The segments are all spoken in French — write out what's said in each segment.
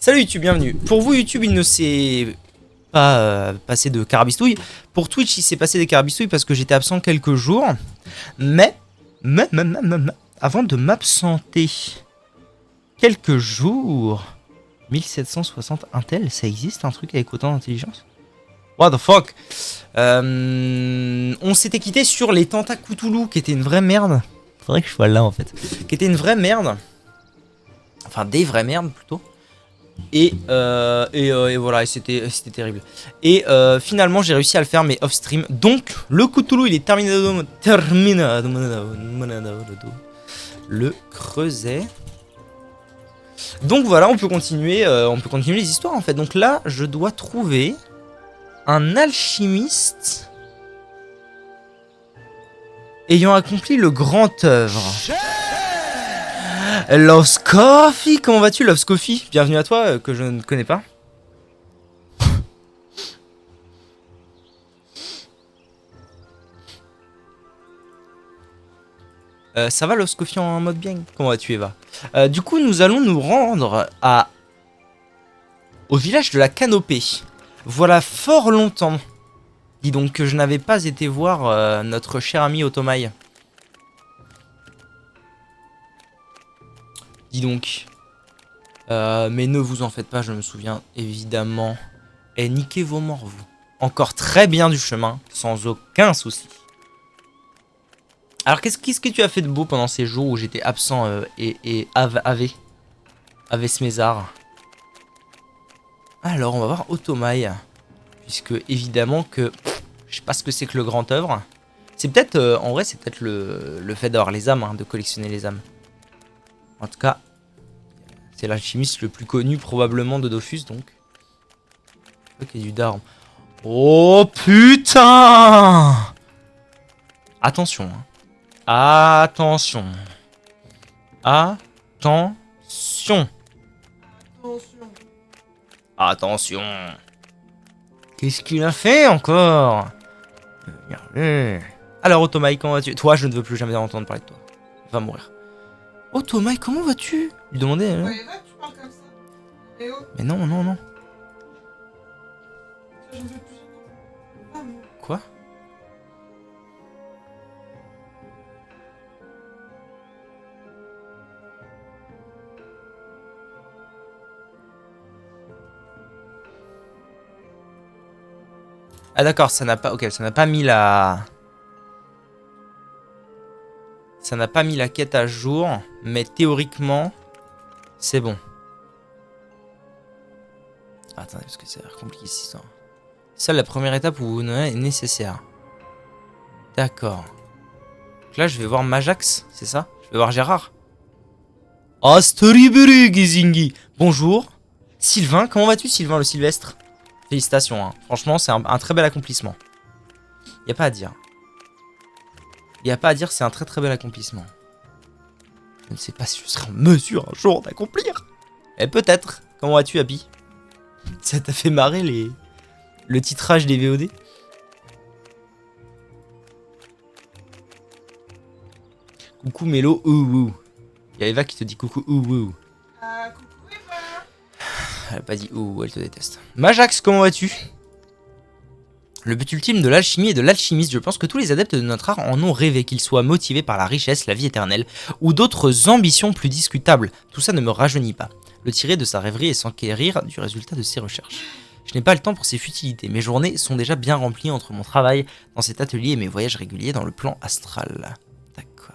Salut YouTube, bienvenue. Pour vous YouTube, il ne s'est pas passé de carabistouille. Pour Twitch, il s'est passé des carabistouilles parce que j'étais absent quelques jours. Mais, avant de m'absenter quelques jours, 1760 Intel, ça existe un truc avec autant d'intelligence? What the fuck? On s'était quitté sur les Tentacoutoulou, qui était une vraie merde. Faudrait que je sois là en fait. Qui était une vraie merde. Enfin, des vraies merdes plutôt. Et voilà, et c'était terrible. Et finalement, j'ai réussi à le faire, mais off-stream. Donc, le Cthulhu, il est terminé. Le creuset. Donc voilà, on peut continuer les histoires en fait. Donc là, je dois trouver un alchimiste ayant accompli le grand œuvre. Love Coffee, comment vas-tu Love Coffee? Bienvenue à toi, que je ne connais pas. Ça va Love Coffee en mode bien? Comment vas-tu Eva? Du coup, nous allons nous rendre au village de la Canopée. Voilà fort longtemps. Dis donc que je n'avais pas été voir notre cher ami Otomaï. Dis donc. Mais ne vous en faites pas, je me souviens évidemment. Et niquez vos morts, vous. Encore très bien du chemin, sans aucun souci. Alors, qu'est-ce que tu as fait de beau pendant ces jours où j'étais absent et Ave Smezar? Alors, on va voir Otomaï. Puisque, évidemment, que je sais pas ce que c'est que le grand œuvre. C'est peut-être, en vrai, c'est peut-être le fait d'avoir les âmes, hein, de collectionner les âmes. En tout cas, c'est l'alchimiste le plus connu probablement de Dofus, donc. Ok, du daron. Oh putain! Attention. Hein. Attention. Attention. Attention. Qu'est-ce qu'il a fait encore? Regardez. Alors, Otomaï, comment vas-tu? Toi, je ne veux plus jamais entendre parler de toi. Va mourir. Otomaï, comment vas-tu? Lui demander. Hein? Ouais, Eva, tu parles comme ça. Eh oh, Mais non, non, non. je ne veux plus jamais entendre. Ah, moi. Quoi? Ah d'accord, ça n'a pas. Ok, ça n'a pas mis la. Ça n'a pas mis la quête à jour, mais théoriquement, c'est bon. Attendez, parce que ça a l'air compliqué cette histoire. Seule la première étape où vous est nécessaire. D'accord. Donc là, je vais voir Majax, c'est ça? Je vais voir Gérard. Astoriburu Gizingi. Bonjour. Sylvain, comment vas-tu Sylvain le Sylvestre? Félicitations, hein. Franchement, c'est un très bel accomplissement. Y a pas à dire. Y a pas à dire, c'est un très très bel accomplissement. Je ne sais pas si je serai en mesure un jour d'accomplir. Mais peut-être. Comment vas-tu, Happy? Ça t'a fait marrer le titrage des VOD? Coucou Mélo, ouh. Y'a Eva qui te dit coucou, ouh. Coucou Eva. Elle a pas dit ouh, elle te déteste. Majax, comment vas-tu? Le but ultime de l'alchimie et de l'alchimiste, je pense que tous les adeptes de notre art en ont rêvé, qu'ils soient motivés par la richesse, la vie éternelle, ou d'autres ambitions plus discutables. Tout ça ne me rajeunit pas. Le tirer de sa rêverie et s'enquérir du résultat de ses recherches. Je n'ai pas le temps pour ces futilités, mes journées sont déjà bien remplies entre mon travail dans cet atelier et mes voyages réguliers dans le plan astral. D'accord.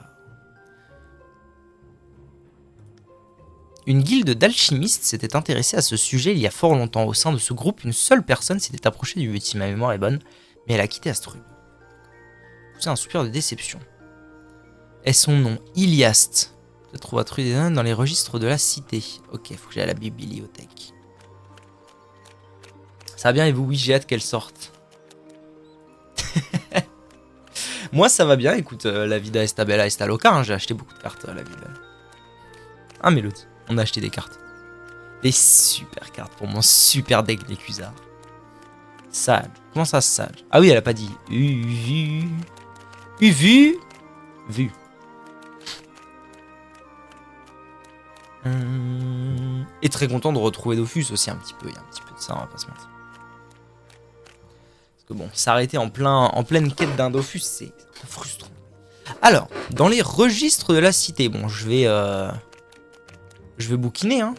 Une guilde d'alchimistes s'était intéressée à ce sujet il y a fort longtemps. Au sein de ce groupe, une seule personne s'était approchée du but, si ma mémoire est bonne, mais elle a quitté Astrub. C'est un soupir de déception. Et son nom, Iliast, se trouve à Trudénon dans les registres de la cité. Ok, faut que j'aille à la bibliothèque. Ça va bien et vous? Oui, j'ai hâte qu'elle sorte. Moi, ça va bien. Écoute, la vida est bella est loca. Hein, j'ai acheté beaucoup de cartes, la vida. Ah, Mélodie. On a acheté des cartes. Des super cartes pour mon super deck des Cusards. Sage. Comment ça, Sage? Ah oui, elle a pas dit. Vu. Et très content de retrouver Dofus aussi un petit peu. Il y a un petit peu de ça, on va pas se mentir. Parce que bon, s'arrêter en pleine quête d'un Dofus, c'est frustrant. Alors, dans les registres de la cité, bon, je vais bouquiner, hein.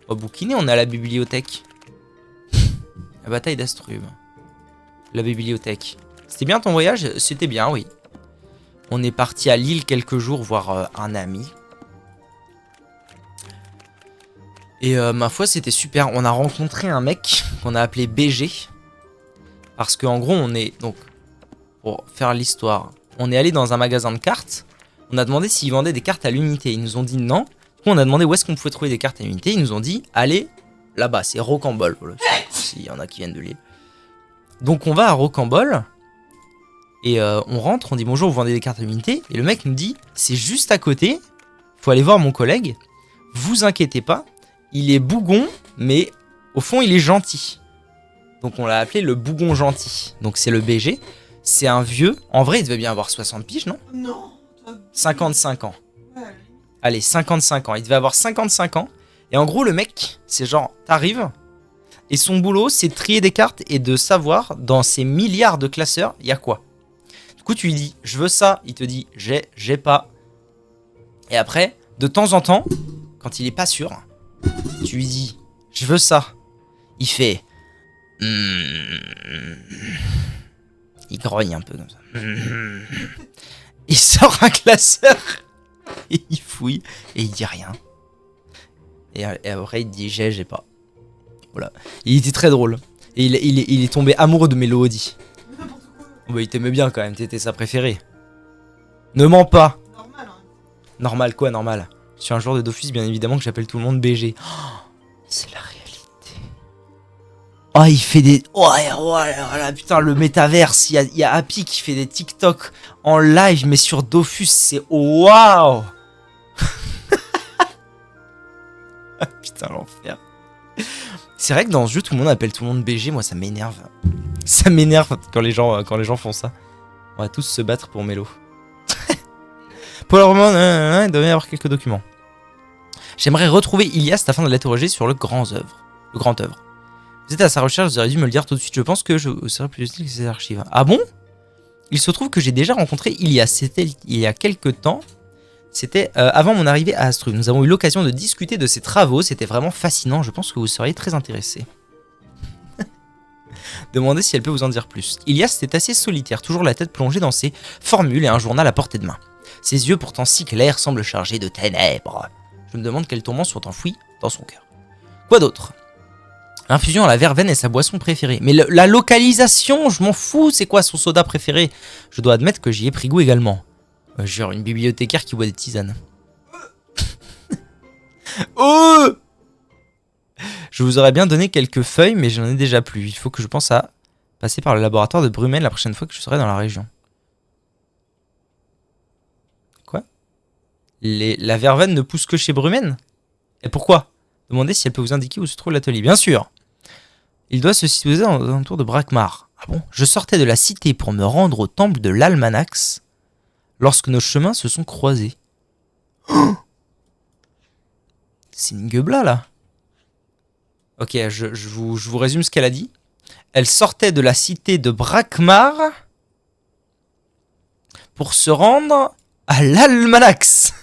On va bouquiner, on est à la bibliothèque. La bataille d'Astrume. La bibliothèque. C'était bien ton voyage? C'était bien, oui. On est parti à Lille quelques jours voir un ami. Et ma foi, c'était super. On a rencontré un mec qu'on a appelé BG. Parce qu'en gros, on est... Donc, pour faire l'histoire, on est allé dans un magasin de cartes. On a demandé s'ils vendaient des cartes à l'unité. Ils nous ont dit non. Du coup, on a demandé où est-ce qu'on pouvait trouver des cartes à l'unité. Ils nous ont dit, allez, là-bas, c'est Rocambole. Voilà, s'il y en a qui viennent de Lille. Donc, on va à Rocambole. Et on rentre, on dit bonjour, vous vendez des cartes à l'unité. Et le mec nous dit, c'est juste à côté. Faut aller voir mon collègue. Vous inquiétez pas. Il est bougon, mais au fond, il est gentil. Donc, on l'a appelé le bougon gentil. Donc, c'est le BG. C'est un vieux. En vrai, il devait bien avoir 60 piges, non? Non. 55 ans. Ouais, Allez, 55 ans. Il devait avoir 55 ans. Et en gros, le mec, c'est genre, t'arrives. Et son boulot, c'est de trier des cartes et de savoir, dans ces milliards de classeurs, il y a quoi. Du coup, tu lui dis, je veux ça. Il te dit, j'ai pas. Et après, de temps en temps, quand il est pas sûr, tu lui dis, je veux ça. Il fait... Il grogne un peu comme ça. Il sort un classeur. Et il fouille. Et il dit rien. Et après, il dit, j'ai pas. Voilà. Il était très drôle. Et il est tombé amoureux de Mélodie. n'importe quoi. Bah, il t'aimait bien quand même, t'étais sa préférée. Ne mens pas. Normal, hein. Normal quoi, normal. Je suis un joueur de Dofus, bien évidemment que j'appelle tout le monde BG. Oh, c'est la réalité. Oh, il fait des... Oh, là, putain, le métaverse. Il y a Happy qui fait des TikTok en live, mais sur Dofus, c'est... Waouh. Putain, l'enfer. C'est vrai que dans ce jeu, tout le monde appelle tout le monde BG. Moi, ça m'énerve. Ça m'énerve quand les gens font ça. On va tous se battre pour Mélo. Pour le roman, il doit y avoir quelques documents. J'aimerais retrouver Ilias afin de l'interroger sur le grand œuvre. Vous êtes à sa recherche, vous auriez dû me le dire tout de suite. Je pense que je serais plus utile que ces archives. Ah bon? Il se trouve que j'ai déjà rencontré Ilias. C'était il y a quelques temps. C'était avant mon arrivée à Astrume. Nous avons eu l'occasion de discuter de ses travaux. C'était vraiment fascinant. Je pense que vous seriez très intéressé. Demandez si elle peut vous en dire plus. Ilias était assez solitaire, toujours la tête plongée dans ses formules et un journal à portée de main. Ses yeux pourtant si clairs semblent chargés de ténèbres. Je me demande quels tourments sont enfouis dans son cœur. Quoi d'autre? L'infusion à la verveine est sa boisson préférée. Mais la localisation, je m'en fous, c'est quoi son soda préféré? Je dois admettre que j'y ai pris goût également. Genre une bibliothécaire qui boit des tisanes. Oh! Je vous aurais bien donné quelques feuilles, mais j'en ai déjà plus. Il faut que je pense à passer par le laboratoire de Brumel la prochaine fois que je serai dans la région. Quoi? La verveine ne pousse que chez Brumel? Et pourquoi? Demandez si elle peut vous indiquer où se trouve l'atelier. Bien sûr. Il doit se situer aux alentours de Brakmar. Ah bon? Je sortais de la cité pour me rendre au temple de l'Almanax lorsque nos chemins se sont croisés. Oh, c'est une gueubla là. Ok, je vous résume ce qu'elle a dit. Elle sortait de la cité de Brakmar pour se rendre à l'Almanax.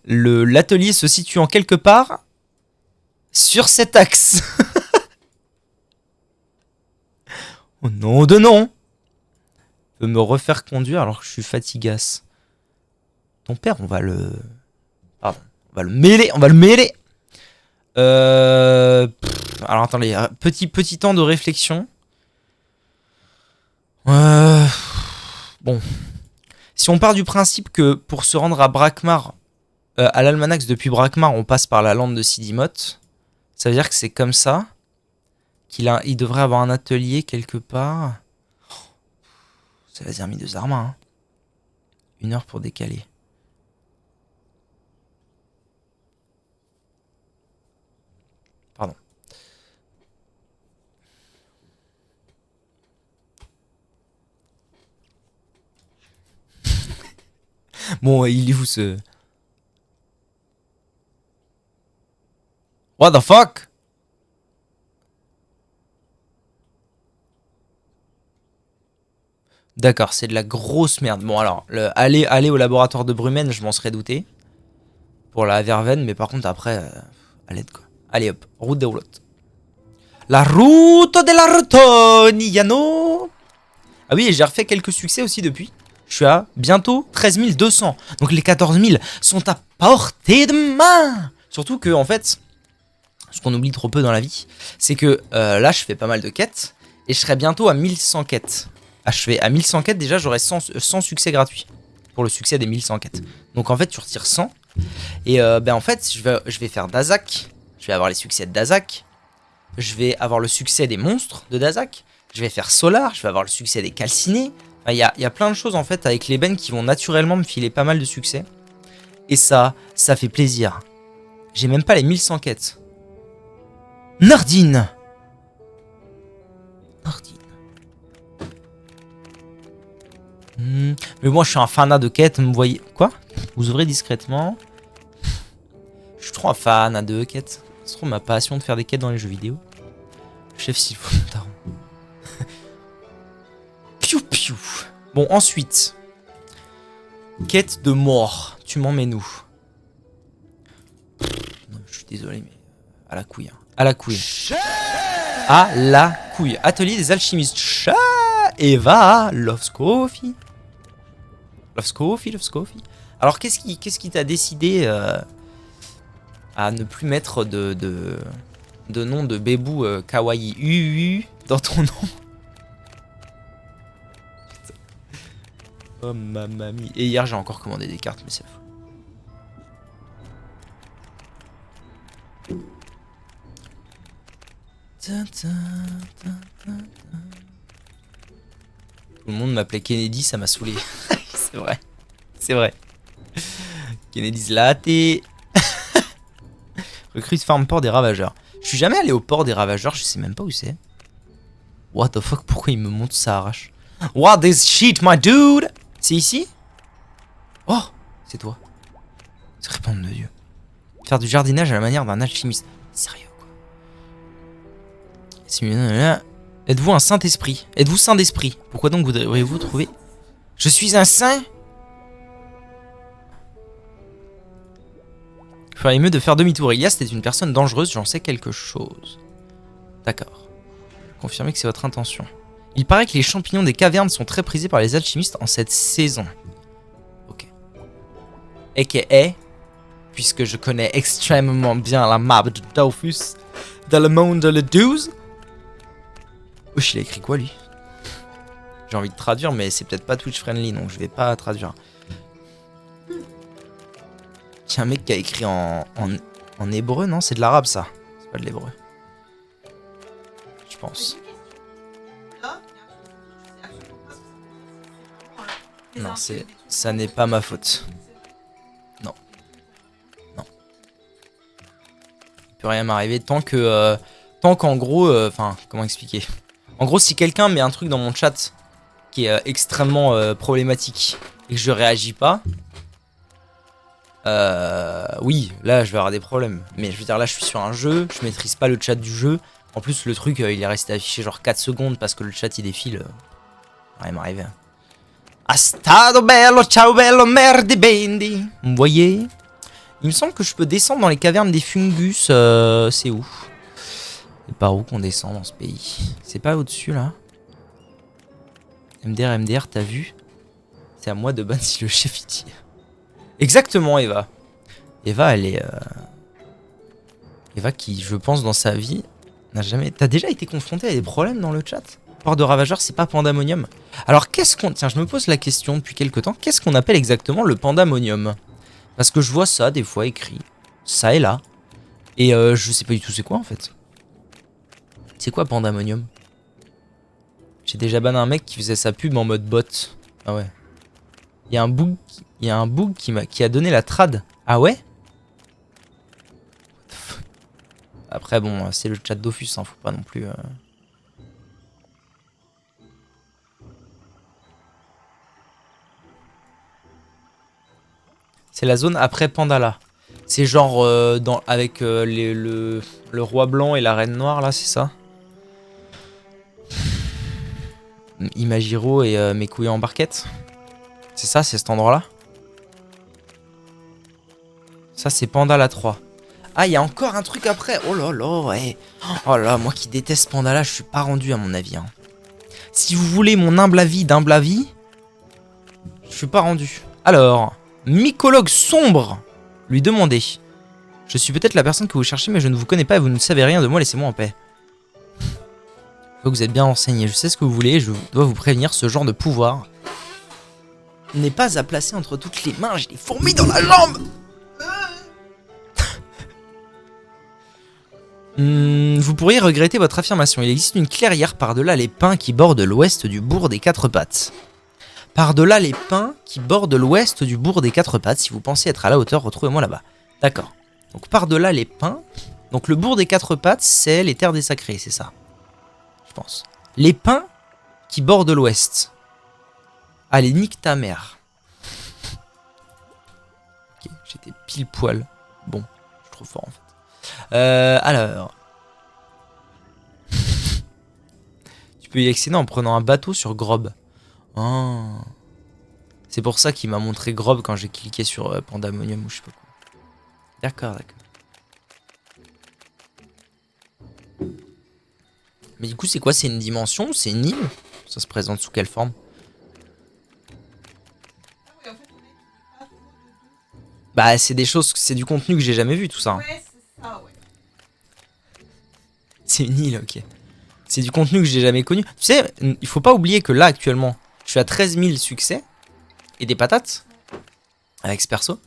L'atelier se situant quelque part sur cet axe. Oh non de non. Peut me refaire conduire alors que je suis fatigasse. Ton père, on va le... Pardon. On va le mêler. Alors attendez, petit temps de réflexion. Bon. Si on part du principe que pour se rendre à Brakmar, à l'Almanax depuis Brakmar, on passe par la lande de Sidimoth, ça veut dire que c'est comme ça. Il devrait avoir un atelier quelque part. Ça va dire mis de Zarma. Hein. 1 heure pour décaler. Pardon. Bon, il est où ce... What the fuck? D'accord, c'est de la grosse merde. Bon alors, aller au laboratoire de Brumen, je m'en serais douté. Pour la verveine, mais par contre après, à l'aide quoi. Allez hop, route des roulottes. La route de la Rotoniano. Ah oui, et j'ai refait quelques succès aussi depuis. Je suis à bientôt 13 200. Donc les 14 000 sont à portée de main. Surtout que, en fait, ce qu'on oublie trop peu dans la vie, c'est que là, je fais pas mal de quêtes. Et je serai bientôt à 1100 quêtes. Achevé. À 1100 quêtes, déjà, j'aurai 100 succès gratuits. Pour le succès des 1100 quêtes. Donc en fait, tu retires 100. Et ben en fait, je vais faire Dazak. Je vais avoir les succès de Dazak. Je vais avoir le succès des monstres de Dazak. Je vais faire Solar. Je vais avoir le succès des calcinés. Enfin, y a plein de choses en fait avec les bennes qui vont naturellement me filer pas mal de succès. Et ça fait plaisir. J'ai même pas les 1100 quêtes. Nordine. Mais moi je suis un fanat de quêtes, vous voyez. Quoi? Vous ouvrez discrètement. Je suis trop un fanat de quêtes. C'est trop ma passion de faire des quêtes dans les jeux vidéo. Chef Sylvain Taron. Piou piou. Bon, ensuite. Quête de mort. Tu m'en mets nous. Non, je suis désolé, mais. À la couille. Hein. À la couille. À la couille. Atelier des alchimistes. Eva. Loves Coffee. Loves Coffee. Alors, qu'est-ce qui t'a décidé à ne plus mettre de nom de bébou kawaii UU dans ton nom? Oh ma mamie. Et hier j'ai encore commandé des cartes, mais c'est fou. Tout le monde m'appelait Kennedy, ça m'a saoulé. C'est vrai. C'est vrai. Kennedy's latte. Recrute farm port des ravageurs. Je suis jamais allé au port des ravageurs, je sais même pas où c'est. What the fuck, pourquoi il me monte ça arrache? What this shit, my dude? C'est ici? Oh, c'est toi. C'est répandre de Dieu. Faire du jardinage à la manière d'un alchimiste. Sérieux quoi. Êtes-vous un saint-esprit? Êtes-vous saint d'esprit? Pourquoi donc voudriez-vous trouver? Je suis un saint? Il ferait mieux de faire demi-tour. Ilias était une personne dangereuse, j'en sais quelque chose. D'accord. Confirmez que c'est votre intention. Il paraît que les champignons des cavernes sont très prisés par les alchimistes en cette saison. Ok. A.K.A. puisque je connais extrêmement bien la map de Dofus dans le monde de le 12. Wesh, il a écrit quoi lui? J'ai envie de traduire, mais c'est peut-être pas Twitch friendly, donc je vais pas traduire. Il y a un mec qui a écrit en hébreu, non? C'est de l'arabe ça. C'est pas de l'hébreu. Je pense. Non, ça n'est pas ma faute. Non. Non. Il peut rien m'arriver tant qu'en gros... Enfin, comment expliquer? En gros, si quelqu'un met un truc dans mon chat qui est extrêmement problématique et que je réagis pas... oui, là je vais avoir des problèmes. Mais je veux dire, là je suis sur un jeu, je maîtrise pas le chat du jeu. En plus, le truc il est resté affiché genre 4 secondes parce que le chat il défile. Ouais, il m'arrivait. Astado bello, ciao bello, merdi bendi. Vous voyez? Il me semble que je peux descendre dans les cavernes des fungus. C'est où? C'est par où qu'on descend dans ce pays? C'est pas au-dessus là? MDR, t'as vu? C'est à moi de ban si le chef il tire. Exactement, Eva. Eva, elle est... Eva qui, je pense, dans sa vie, n'a jamais... T'as déjà été confronté à des problèmes dans le chat? Port de ravageur, c'est pas pandamonium. Alors, qu'est-ce qu'on... Tiens, je me pose la question depuis quelques temps. Qu'est-ce qu'on appelle exactement le pandamonium? Parce que je vois ça, des fois, écrit. Ça et là. Et je sais pas du tout c'est quoi, en fait. C'est quoi pandamonium? J'ai déjà ban un mec qui faisait sa pub en mode bot. Ah ouais. Il y a un bug qui a donné la trad. Ah ouais? Après bon, c'est le chat Dofus, hein, faut pas non plus... C'est la zone après Pandala. C'est genre avec le roi blanc et la reine noire, là, c'est ça? Imagiro et mes couilles en barquette. C'est ça, c'est cet endroit-là? Ça, c'est Pandala 3. Ah, il y a encore un truc après. Oh là là, ouais. Oh là, moi qui déteste Pandala, je suis pas rendu à mon avis. Hein. Si vous voulez mon humble avis, je suis pas rendu. Alors, mycologue sombre, lui demander. Je suis peut-être la personne que vous cherchez, mais je ne vous connais pas et vous ne savez rien de moi, laissez-moi en paix. Vous êtes bien renseigné, je sais ce que vous voulez, je dois vous prévenir, ce genre de pouvoir n'est pas à placer entre toutes les mains, j'ai des fourmis dans la jambe. Vous pourriez regretter votre affirmation. Il existe une clairière par-delà les pins qui bordent l'ouest du bourg des Quatre Pattes. Par-delà les pins qui bordent l'ouest du bourg des Quatre Pattes. Si vous pensez être à la hauteur, retrouvez-moi là-bas. D'accord. Donc par-delà les pins. Donc le bourg des Quatre Pattes, c'est les terres des sacrés, c'est ça. Je pense. Les pins qui bordent l'ouest. Allez, nique ta mère. Ok, j'étais pile poil. Bon, je suis trop fort en fait. Alors. Tu peux y accéder en prenant un bateau sur Grob. Oh. C'est pour ça qu'il m'a montré Grob quand j'ai cliqué sur Pandamonium ou je sais pas quoi. D'accord, d'accord. Mais du coup, c'est quoi? C'est une dimension? C'est une île? Ça se présente sous quelle forme? Ah oui, en fait, le mec, il est pas trop de deux. Bah, c'est des choses, c'est du contenu que j'ai jamais vu, tout ça. Hein. Ouais, c'est ça, ouais. C'est une île, ok. C'est du contenu que j'ai jamais connu. Tu sais, il faut pas oublier que là, actuellement, je suis à 13 000 succès et des patates avec ce perso.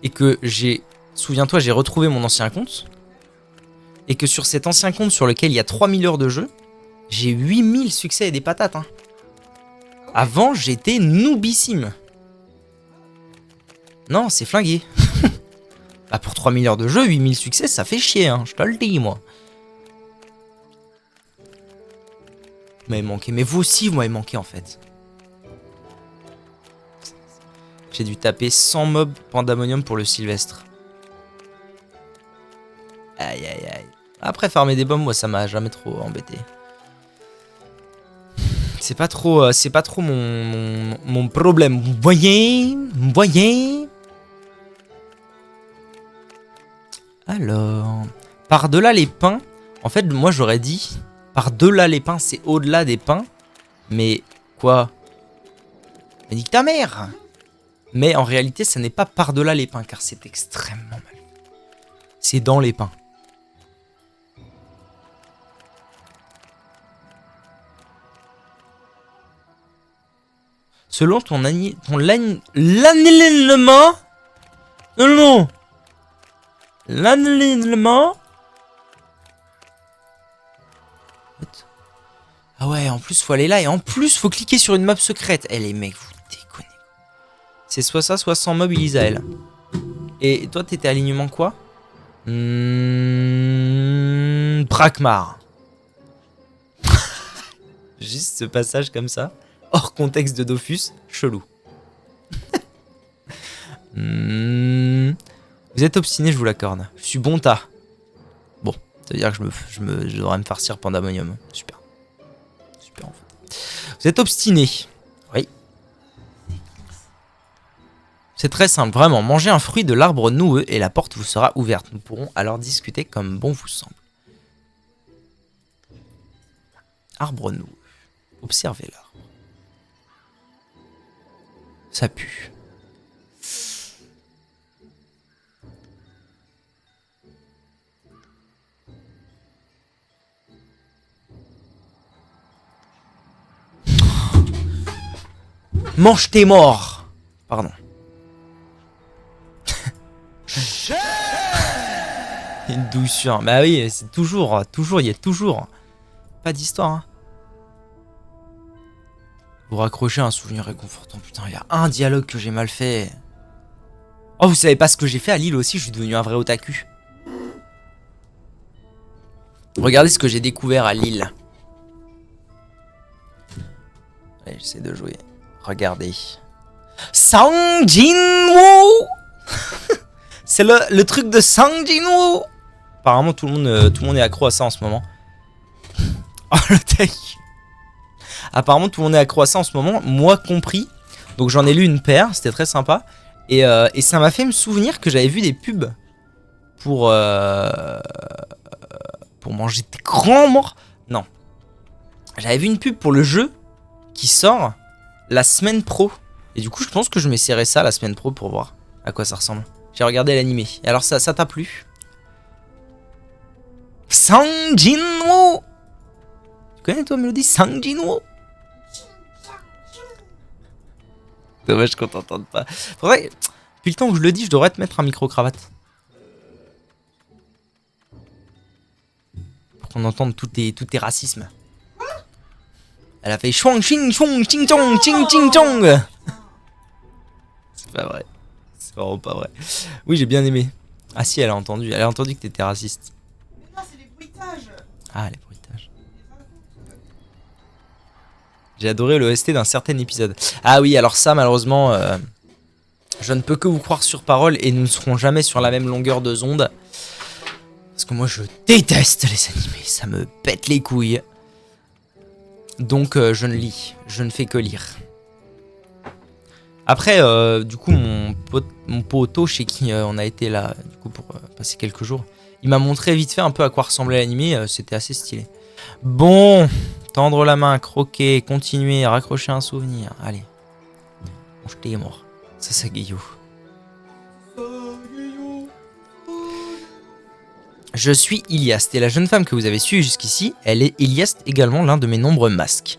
Et que j'ai, souviens-toi, j'ai retrouvé mon ancien compte. Et que sur cet ancien compte sur lequel il y a 3000 heures de jeu, j'ai 8000 succès et des patates. Hein. Avant, j'étais noobissime. Non, c'est flingué. Bah pour 3000 heures de jeu, 8000 succès, ça fait chier, hein, je te le dis, moi. Vous m'avez manqué, mais vous aussi, vous m'avez manqué, en fait. J'ai dû taper 100 mobs Pandamonium pour le Sylvestre. Aïe, aïe, aïe. Après, farmer des bombes, moi, ça m'a jamais trop embêté. C'est pas trop mon problème. Vous voyez? Vous voyez? Alors, par-delà les pins, en fait, moi j'aurais dit, par-delà les pins, c'est au-delà des pins. Mais quoi? Mais nique ta mère! Mais en réalité, ça n'est pas par-delà les pins, car c'est extrêmement mal. C'est dans les pins. Selon l'alignement... Non! L'alignement... Ah ouais, en plus, faut aller là. Et en plus, faut cliquer sur une map secrète. Eh les mecs, vous déconnez. C'est soit ça, soit sans mob Elisael. Et toi, t'étais alignement quoi? Brakmar. Juste ce passage comme ça. Hors contexte de Dofus. Chelou. Vous êtes obstiné, je vous l'accorde. Je suis bon tas. Bon, ça veut dire que je devrais me farcir Pandamonium. Super. Super en fait. Vous êtes obstiné. Oui. C'est très simple, vraiment. Mangez un fruit de l'arbre noueux et la porte vous sera ouverte. Nous pourrons alors discuter comme bon vous semble. Arbre noueux. Observez l'arbre. Ça pue. Mange tes morts. Pardon. Une douceur. Bah oui, c'est toujours, il y a toujours. Pas d'histoire. Hein. Vous raccrochez un souvenir réconfortant. Putain, il y a un dialogue que j'ai mal fait. Oh, vous savez pas ce que j'ai fait à Lille aussi, je suis devenu un vrai otaku. Regardez ce que j'ai découvert à Lille. Allez, j'essaie de jouer. Regardez. Sang Jin-woo C'est le truc de Sanjinwo. Apparemment, tout le monde est accro à ça en ce moment. Oh, le tech. Apparemment, tout le monde est accro à ça en ce moment, moi compris. Donc j'en ai lu une paire, c'était très sympa. Et ça m'a fait me souvenir que j'avais vu des pubs pour manger des grands morts. Non. J'avais vu une pub pour le jeu qui sort la semaine pro. Et du coup, je pense que je m'essaierai ça la semaine pro pour voir à quoi ça ressemble. J'ai regardé l'animé. Et alors, ça t'a plu? Sanjinwo. Tu connais toi, Mélodie? Sanjinwo. Dommage qu'on t'entende pas. Faudrait... Depuis le temps que je le dis, je devrais te mettre un micro-cravate. Pour qu'on entende tous tes racismes. Elle a fait chong ching chong ching chong ching ching chong. C'est pas vrai. C'est vraiment pas vrai. Oui, j'ai bien aimé. Ah si, elle a entendu. Elle a entendu que t'étais raciste. Mais non, c'est les bruitages. Ah, les bruitages. J'ai adoré le ST d'un certain épisode. Ah oui, alors ça, malheureusement, je ne peux que vous croire sur parole et nous ne serons jamais sur la même longueur de onde. Parce que moi, je déteste les animés. Ça me pète les couilles. Donc, je ne lis. Je ne fais que lire. Après, du coup, mon poteau chez qui on a été là, du coup, pour passer quelques jours, il m'a montré vite fait un peu à quoi ressemblait l'animé. C'était assez stylé. Bon, tendre la main, croquer, continuer, raccrocher un souvenir. Allez. Mon jeté est mort. Ça, c'est Guillaume. Je suis Iliast et la jeune femme que vous avez suivie jusqu'ici, elle est Iliast également, l'un de mes nombreux masques.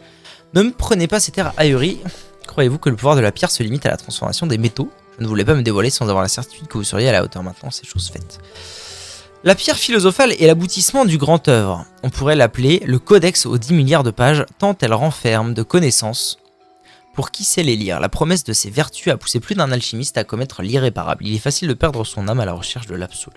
Ne me prenez pas cet air ahuri. Croyez-vous que le pouvoir de la pierre se limite à la transformation des métaux? Je ne voulais pas me dévoiler sans avoir la certitude que vous seriez à la hauteur maintenant, c'est chose faite. La pierre philosophale est l'aboutissement du grand œuvre. On pourrait l'appeler le codex aux 10 milliards de pages, tant elle renferme de connaissances. Pour qui sait les lire, la promesse de ses vertus a poussé plus d'un alchimiste à commettre l'irréparable. Il est facile de perdre son âme à la recherche de l'absolu.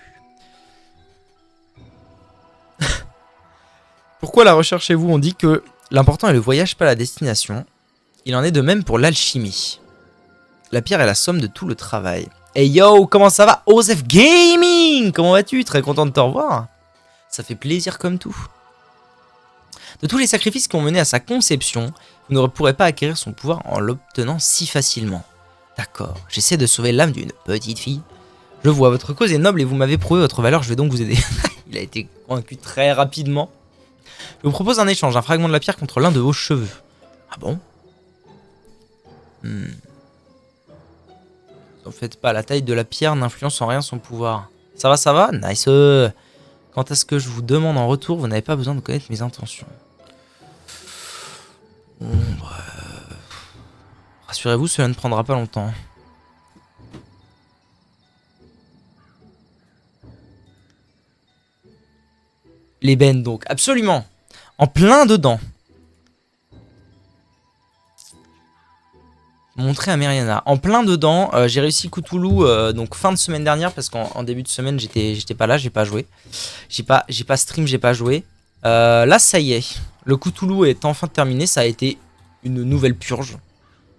Pourquoi la recherchez-vous? On dit que l'important est le voyage, pas la destination. Il en est de même pour l'alchimie. La pierre est la somme de tout le travail. Hey yo, comment ça va? Osef Gaming! Comment vas-tu? Très content de te revoir. Ça fait plaisir comme tout. De tous les sacrifices qui ont mené à sa conception, vous ne pourrez pas acquérir son pouvoir en l'obtenant si facilement. D'accord, j'essaie de sauver l'âme d'une petite fille. Je vois, votre cause est noble et vous m'avez prouvé votre valeur, je vais donc vous aider. Il a été convaincu très rapidement. Je vous propose un échange, un fragment de la pierre contre l'un de vos cheveux. Ah bon? En fait pas, la taille de la pierre n'influence en rien son pouvoir. Ça va, ça va? Nice. Quant à ce que je vous demande en retour, vous n'avez pas besoin de connaître mes intentions. Bon, rassurez-vous, cela ne prendra pas longtemps. L'ébène donc, absolument. En plein dedans. Montrer à Meriana. En plein dedans, j'ai réussi Cthulhu donc fin de semaine dernière parce qu'en début de semaine j'étais pas là, j'ai pas joué. J'ai pas stream, j'ai pas joué. Là ça y est, le Cthulhu est enfin terminé, ça a été une nouvelle purge.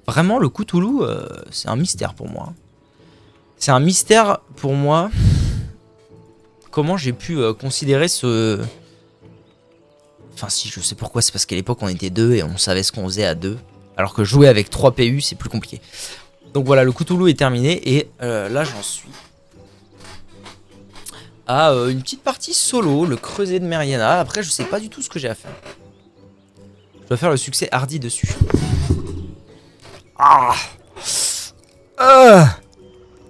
Vraiment le Cthulhu, c'est un mystère pour moi. C'est un mystère pour moi. Comment j'ai pu considérer ce... Enfin si, je sais pourquoi, c'est parce qu'à l'époque on était deux et on savait ce qu'on faisait à deux. Alors que jouer avec 3 PU, c'est plus compliqué. Donc voilà, le Cthulhu est terminé. Et là, j'en suis à une petite partie solo, le creuset de Meriana. Après, je sais pas du tout ce que j'ai à faire. Je dois faire le succès hardy dessus. Ah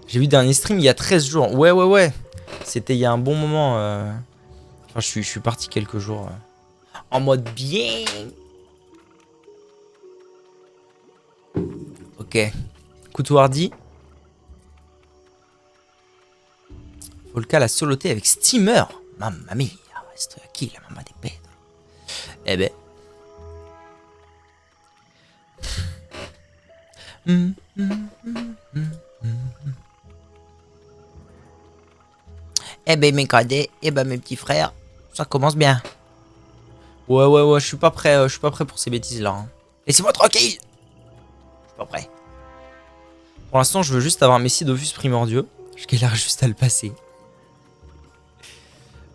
j'ai vu le dernier stream il y a 13 jours. Ouais. C'était il y a un bon moment. Enfin, je suis parti quelques jours en mode bien. Ok. Couteau hardy. Volca l'a soloté avec Steamer. Mamma mia. Esto aquí la mamma de Pedro. Eh ben. Eh ben mes cadets, eh ben mes petits frères, ça commence bien. Ouais, je suis pas prêt pour ces bêtises là. Hein. Laissez-moi tranquille. Je suis pas prêt. Pour l'instant, je veux juste avoir Messi Dofus primordieux. Je galère juste à le passer.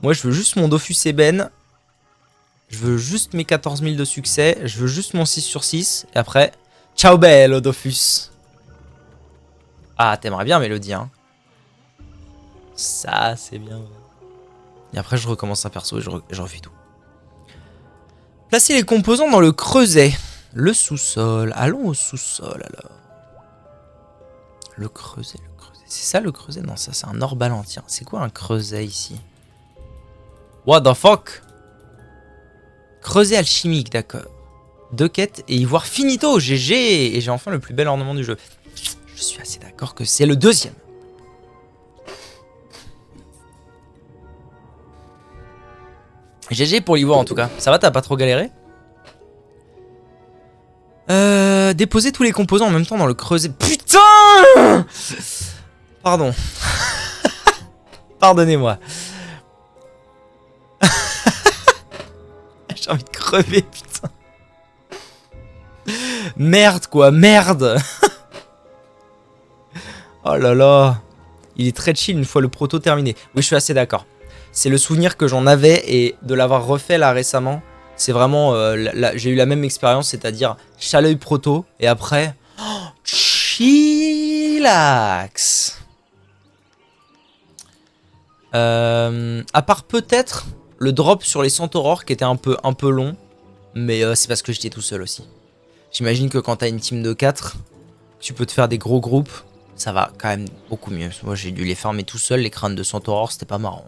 Moi, je veux juste mon Dofus Ébène. Je veux juste mes 14 000 de succès. Je veux juste mon 6 sur 6. Et après, ciao bello, Dofus. Ah, t'aimerais bien, Mélodie, hein. Ça, c'est bien. Et après, je recommence un perso et je refais tout. Placer les composants dans le creuset. Le sous-sol. Allons au sous-sol, alors. Le creuset, le creuset. C'est ça, le creuset? Non, ça, c'est un orbalentien. C'est quoi un creuset, ici? What the fuck? Creuset alchimique, d'accord. 2 quêtes et ivoire finito, GG. Et j'ai enfin le plus bel ornement du jeu. Je suis assez d'accord que c'est le deuxième. GG pour l'ivoire en tout cas. Ça va, t'as pas trop galéré? Déposer tous les composants en même temps dans le creuset. Putain! Pardon. Pardonnez-moi. J'ai envie de crever, putain. Merde, quoi, merde. Oh là là. Il est très chill une fois le proto terminé. Oui, je suis assez d'accord. C'est le souvenir que j'en avais et de l'avoir refait là récemment. C'est vraiment... j'ai eu la même expérience, c'est-à-dire Chaleuil proto et après... Oh, chillax. À part peut-être le drop sur les Centaurores qui était un peu long. Mais c'est parce que j'étais tout seul aussi. J'imagine que quand t'as une team de 4, tu peux te faire des gros groupes. Ça va quand même beaucoup mieux. Moi j'ai dû les farmer tout seul, les crânes de Centaurores, c'était pas marrant.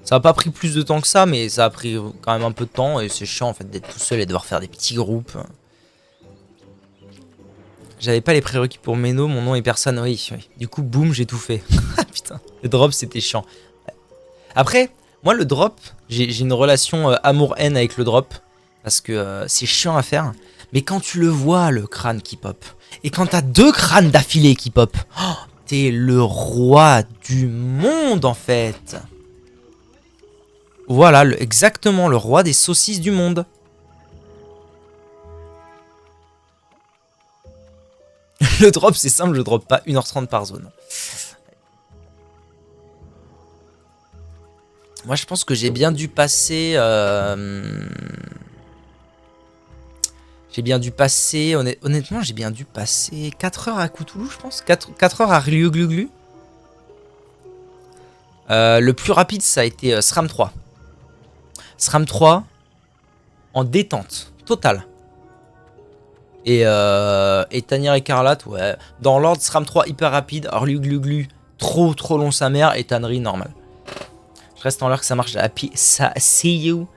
Ça a pas pris plus de temps que ça, mais ça a pris quand même un peu de temps. Et c'est chiant en fait d'être tout seul et devoir faire des petits groupes. J'avais pas les prérequis pour Meno, mon nom est personne, oui. Du coup, boum, j'ai tout fait. Putain, le drop c'était chiant. Après, moi le drop, j'ai une relation amour-haine avec le drop. Parce que c'est chiant à faire. Mais quand tu le vois, le crâne qui pop. Et quand t'as 2 crânes d'affilée qui pop. Oh, t'es le roi du monde en fait. Voilà, exactement, le roi des saucisses du monde. Le drop, c'est simple, je drop pas 1h30 par zone. Moi, je pense que j'ai bien dû passer... honnêtement, j'ai bien dû passer 4 heures à Cthulhu, je pense. 4 heures à Ryugluglu. Le plus rapide, ça a été SRAM 3. SRAM 3 en détente totale. Et Tanière Écarlate, ouais. Dans l'ordre, SRAM 3 hyper rapide. Ryugluglu, trop long sa mère. Et Tannery, normal. Je reste en l'air que ça marche. Happy, ça, see you.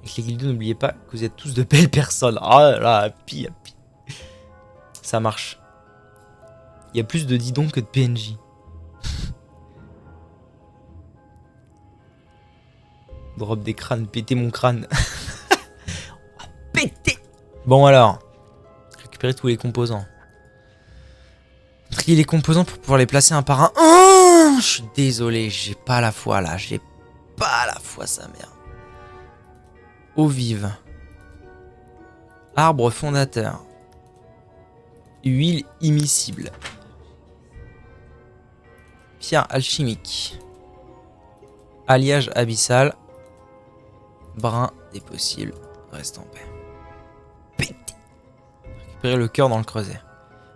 Avec les guildos, n'oubliez pas que vous êtes tous de belles personnes. Oh là là, happy. Ça marche. Il y a plus de didons que de PNJ. Drop des crânes, péter mon crâne. Péter. Bon alors. Récupérer tous les composants. Trier les composants pour pouvoir les placer un par un. Oh, je suis désolé, j'ai pas la foi là. J'ai pas la foi, sa mère. Eau vive. Arbre fondateur. Huile immiscible. Pierre alchimique. Alliage abyssal. Brin des possibles. Reste en paix. Pété. Récupérer le cœur dans le creuset.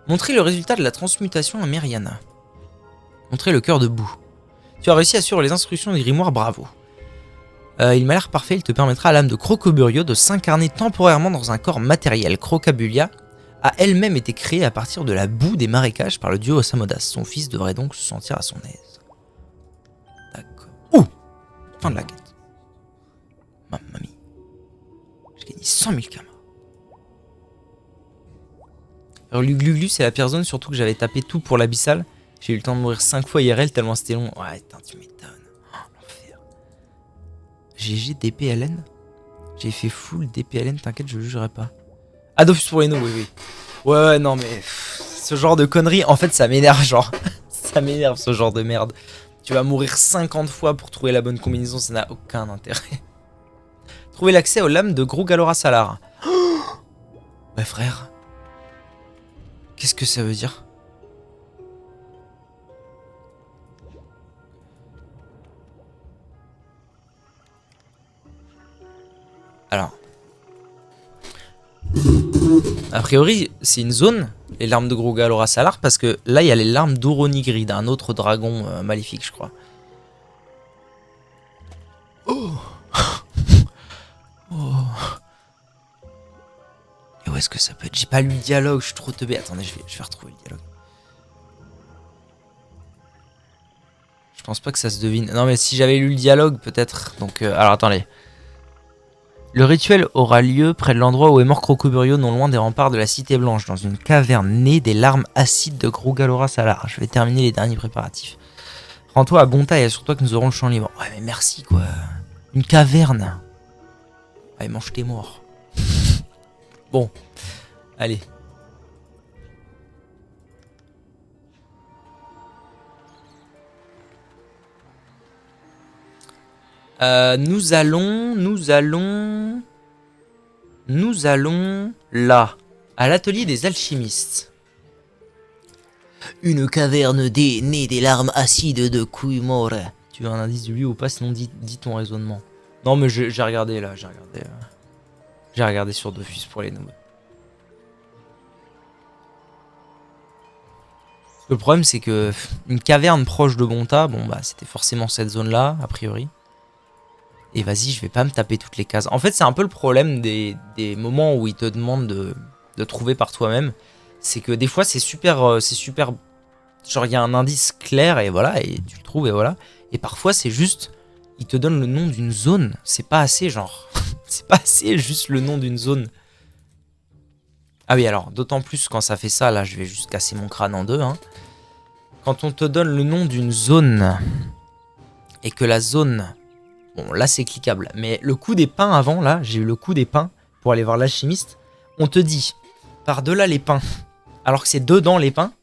Montrer le résultat de la transmutation à Meriana. Montrer le cœur de boue. Tu as réussi à suivre les instructions du grimoire, bravo. Il m'a l'air parfait, il te permettra à l'âme de Crocoburio de s'incarner temporairement dans un corps matériel. Crocabulia a elle-même été créée à partir de la boue des marécages par le dieu Osamodas. Son fils devrait donc se sentir à son aise. D'accord. Ouh! Fin de la quête. Mamie. J'ai gagné 100 000 kamas. Alors Lugluglu, c'est la pire zone, surtout que j'avais tapé tout pour l'abyssal. J'ai eu le temps de mourir 5 fois IRL tellement c'était long. Ouais, putain, tu m'étonnes. L'enfer. GG DPLN. J'ai fait full DPLN, t'inquiète, je jugerai pas. Adopus pour les oui, oui. Ouais, non, mais ce genre de conneries, en fait, ça m'énerve, genre. Ça m'énerve, ce genre de merde. Tu vas mourir 50 fois pour trouver la bonne combinaison, ça n'a aucun intérêt. Trouver l'accès aux lames de Gros Galora Salar. Ouais, frère. Qu'est-ce que ça veut dire? Alors. A priori, c'est une zone, les larmes de Grogalora Salar, parce que là, il y a les larmes d'Oronigrid, un autre dragon maléfique, je crois. Oh. Oh. Et où est-ce que ça peut être? J'ai pas lu le dialogue, je suis trop teubé. Attendez, je vais retrouver le dialogue. Je pense pas que ça se devine. Non, mais si j'avais lu le dialogue, peut-être. Donc, alors attendez. Le rituel aura lieu près de l'endroit où est mort Crocoburio, non loin des remparts de la Cité Blanche, dans une caverne née des larmes acides de Grogalora Salar. Je vais terminer les derniers préparatifs. Rends-toi à Gonta et assure-toi que nous aurons le champ libre. Ouais, mais merci, quoi. Une caverne. Allez, mange tes morts. Bon. Allez. Nous allons là, à l'atelier des alchimistes. Une caverne née des larmes acides de Kuimore. Tu veux un indice de lui ou pas? Sinon dis ton raisonnement. Non mais j'ai regardé là, j'ai regardé sur Dofus pour les noms. Le problème c'est que une caverne proche de Gonta, bon bah c'était forcément cette zone là, a priori. Et vas-y, je vais pas me taper toutes les cases. En fait, c'est un peu le problème des moments où ils te demandent de trouver par toi-même. C'est que des fois, c'est super... Genre, il y a un indice clair et voilà, et tu le trouves et voilà. Et parfois, c'est juste... Ils te donnent le nom d'une zone. C'est pas assez, genre... c'est pas assez juste le nom d'une zone. Ah oui, alors, d'autant plus quand ça fait ça, là, je vais juste casser mon crâne en deux. Hein. Quand on te donne le nom d'une zone et que la zone... Bon, là, c'est cliquable. Mais le coup des pins avant, là, j'ai eu le coup des pins pour aller voir l'alchimiste. On te dit, par-delà les pins, alors que c'est dedans les pins,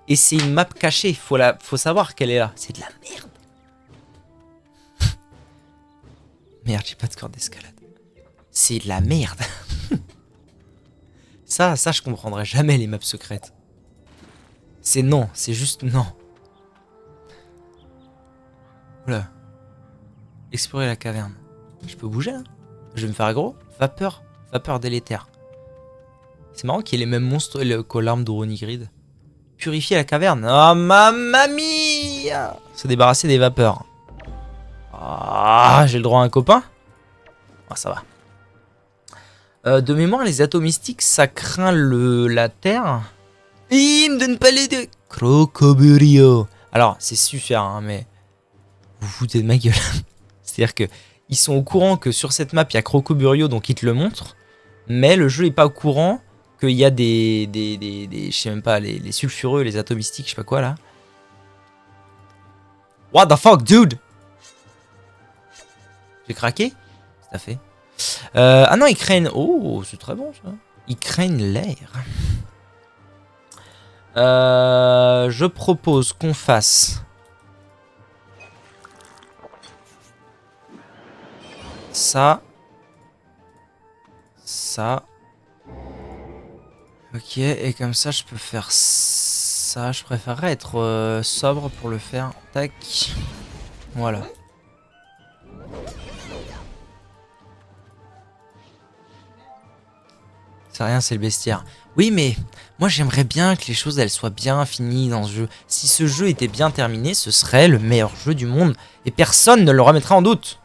et c'est une map cachée. Faut savoir qu'elle est là. C'est de la merde. Merde, j'ai pas de corde d'escalade. C'est de la merde. ça, je comprendrai jamais les maps secrètes. C'est non, c'est juste non. Oula. Explorer la caverne. Je peux bouger là? Je vais me faire gros. Vapeur délétère. C'est marrant qu'il y ait les mêmes monstres qu'aux larmes d'Oronigrid. Purifier la caverne. Oh mamma mia! Se débarrasser des vapeurs. Ah, j'ai le droit à un copain? Ah, ça va. De mémoire, les atomistiques, ça craint la terre. Il me donne pas les deux. Crocoburio. Alors, c'est super, hein, mais... Vous foutez de ma gueule. C'est-à-dire que ils sont au courant que sur cette map, il y a Crocoburio, donc ils te le montrent. Mais le jeu n'est pas au courant qu'il y a des je sais même pas, les sulfureux, les atomistiques, je sais pas quoi, là. What the fuck, dude? J'ai craqué? Tout à fait. Ah non, ils craignent... Oh, c'est très bon, ça. Ils craignent l'air. Je propose qu'on fasse... Ça. Ok, et comme ça, je peux faire ça. Je préférerais être sobre pour le faire. Tac. Voilà. C'est rien, c'est le bestiaire. Oui, mais moi, j'aimerais bien que les choses, elles soient bien finies dans ce jeu. Si ce jeu était bien terminé, ce serait le meilleur jeu du monde. Et personne ne le remettra en doute.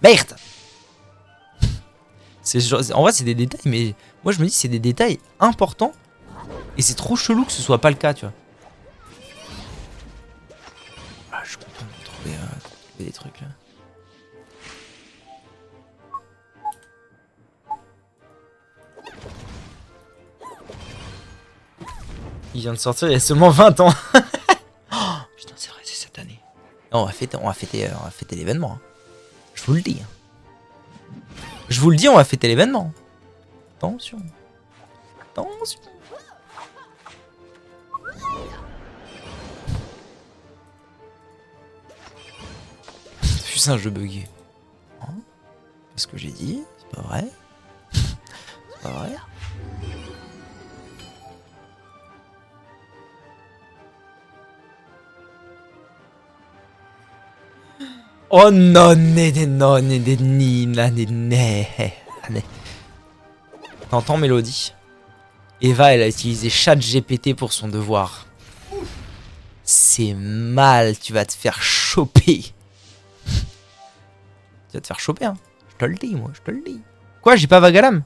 Merde! En vrai, c'est des détails, mais moi je me dis c'est des détails importants. Et c'est trop chelou que ce soit pas le cas, tu vois. Ah, je suis content de trouver des trucs là. Il vient de sortir il y a seulement 20 ans. Oh, putain, c'est vrai, c'est cette année. Non, on va fêter l'événement. Hein. Je vous le dis. Je vous le dis, on va fêter l'événement. Attention. Attention. C'est un jeu bugué. Hein? C'est ce que j'ai dit, c'est pas vrai. C'est pas vrai. Oh non, ne. Allez. T'entends Mélodie? Eva, elle a utilisé ChatGPT pour son devoir. C'est mal, tu vas te faire choper. Tu vas te faire choper, hein. Je te le dis, moi, je te le dis. Quoi, j'ai pas Vagalam?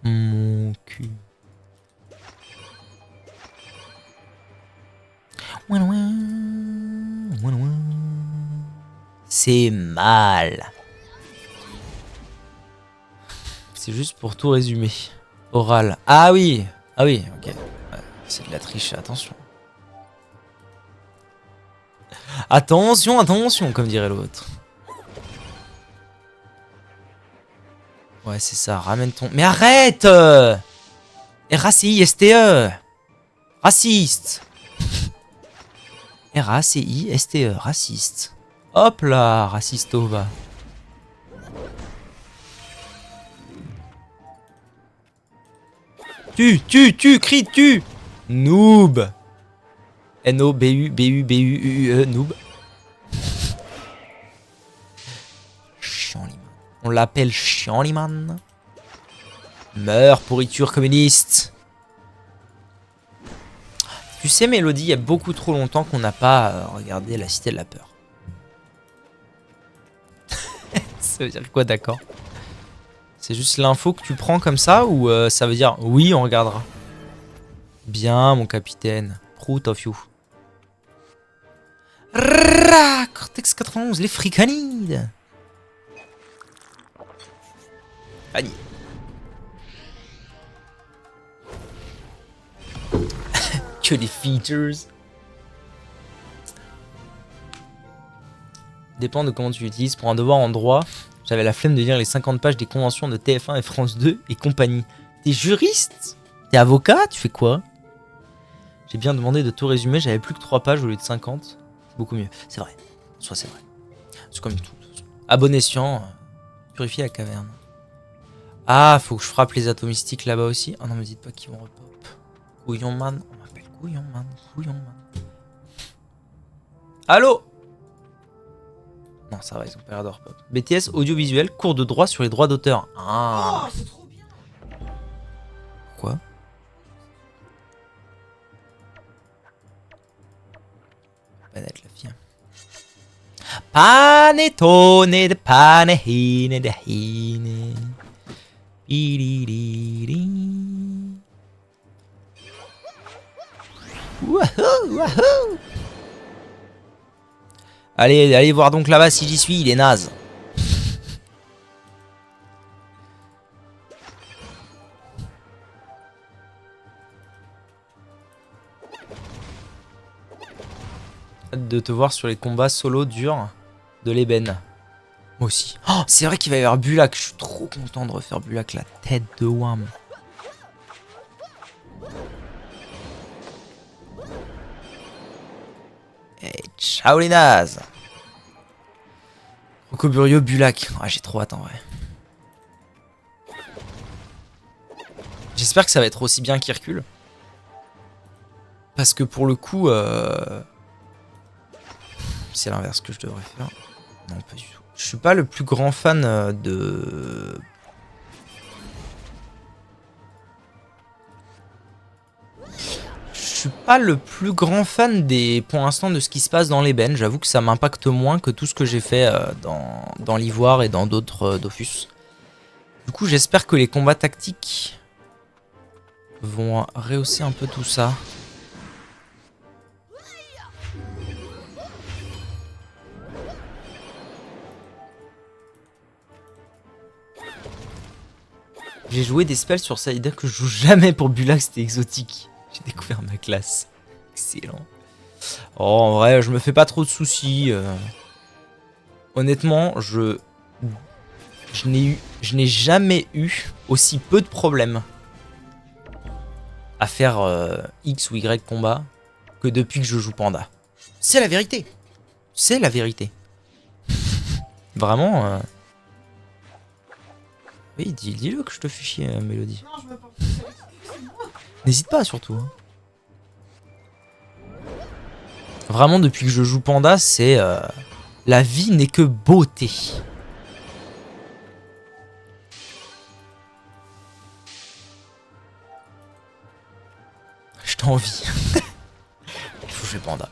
Mon cul. C'est mal. C'est juste pour tout résumer. Oral. Ah oui. Ah oui, ok. Ouais, c'est de la triche, attention. Attention, attention, comme dirait l'autre. Ouais, c'est ça, ramène ton... Mais arrête R-A-C-I-S-T-E. Raciste. R-A-C-I-S-T-E, raciste. Hop là, racistova. Crie, tu. Noob. N-O-B-U-B-U-B-U-U-E, noob. Chiant-liman. On l'appelle Chiant-liman. Meurs, pourriture communiste. Tu sais, Mélodie, il y a beaucoup trop longtemps qu'on n'a pas regardé La Cité de la Peur. Ça veut dire quoi, d'accord? C'est juste l'info que tu prends comme ça ou ça veut dire oui, on regardera? Bien, mon capitaine. Proud of you. Rrrra, Cortex 91, les fricanides. Fanny. Que des features. Dépend de comment tu l'utilises. Pour un devoir en droit, j'avais la flemme de lire les 50 pages des conventions de TF1 et France 2 et compagnie. T'es juriste? T'es avocat? Tu fais quoi? J'ai bien demandé de tout résumer, j'avais plus que 3 pages au lieu de 50. C'est beaucoup mieux. C'est vrai. Soit c'est vrai. C'est comme tout. À bon escient, purifier la caverne. Ah, faut que je frappe les atomistiques là-bas aussi. Ah non, me dites pas qu'ils vont repop. Couillon man. On m'appelle Couillon man. Couillon man. Allô? Non, ça va, ils ont pas l'air de repop. BTS audiovisuel, cours de droit sur les droits d'auteur. Ah. Oh, c'est trop bien. Quoi? Panette la fille. Panettone de panehine de hine. Wouhou, wouhou. Allez voir donc là-bas si j'y suis, il est naze. Hâte de te voir sur les combats solo durs de l'ébène. Moi aussi. Oh, c'est vrai qu'il va y avoir Bulak. Je suis trop content de refaire Bulak, la tête de Wham. Hey, ciao les nazes. Rocoburio, Bulak. Ah, j'ai trop hâte en vrai. J'espère que ça va être aussi bien qu'Hercule. Parce que pour le coup... c'est l'inverse que je devrais faire. Non, pas du tout. Je suis pas le plus grand fan de... Je suis pas le plus grand fan pour l'instant de ce qui se passe dans l'ébène. J'avoue que ça m'impacte moins que tout ce que j'ai fait dans l'Ivoire et dans d'autres Dofus. Du coup, j'espère que les combats tactiques vont rehausser un peu tout ça. J'ai joué des spells sur Saïda que je joue jamais pour Bulak, c'était exotique. J'ai découvert ma classe. Excellent. Oh, en vrai, je me fais pas trop de soucis. Honnêtement, je n'ai jamais eu aussi peu de problèmes à faire X ou Y combat que depuis que je joue Panda. C'est la vérité. C'est la vérité. Vraiment... Oui, dis-le que je te fais chier, Mélodie. Non, je me porte plus avec c'est moi. N'hésite pas, surtout. Hein. Vraiment, depuis que je joue Panda, c'est... la vie n'est que beauté. envie. Il faut jouer panda.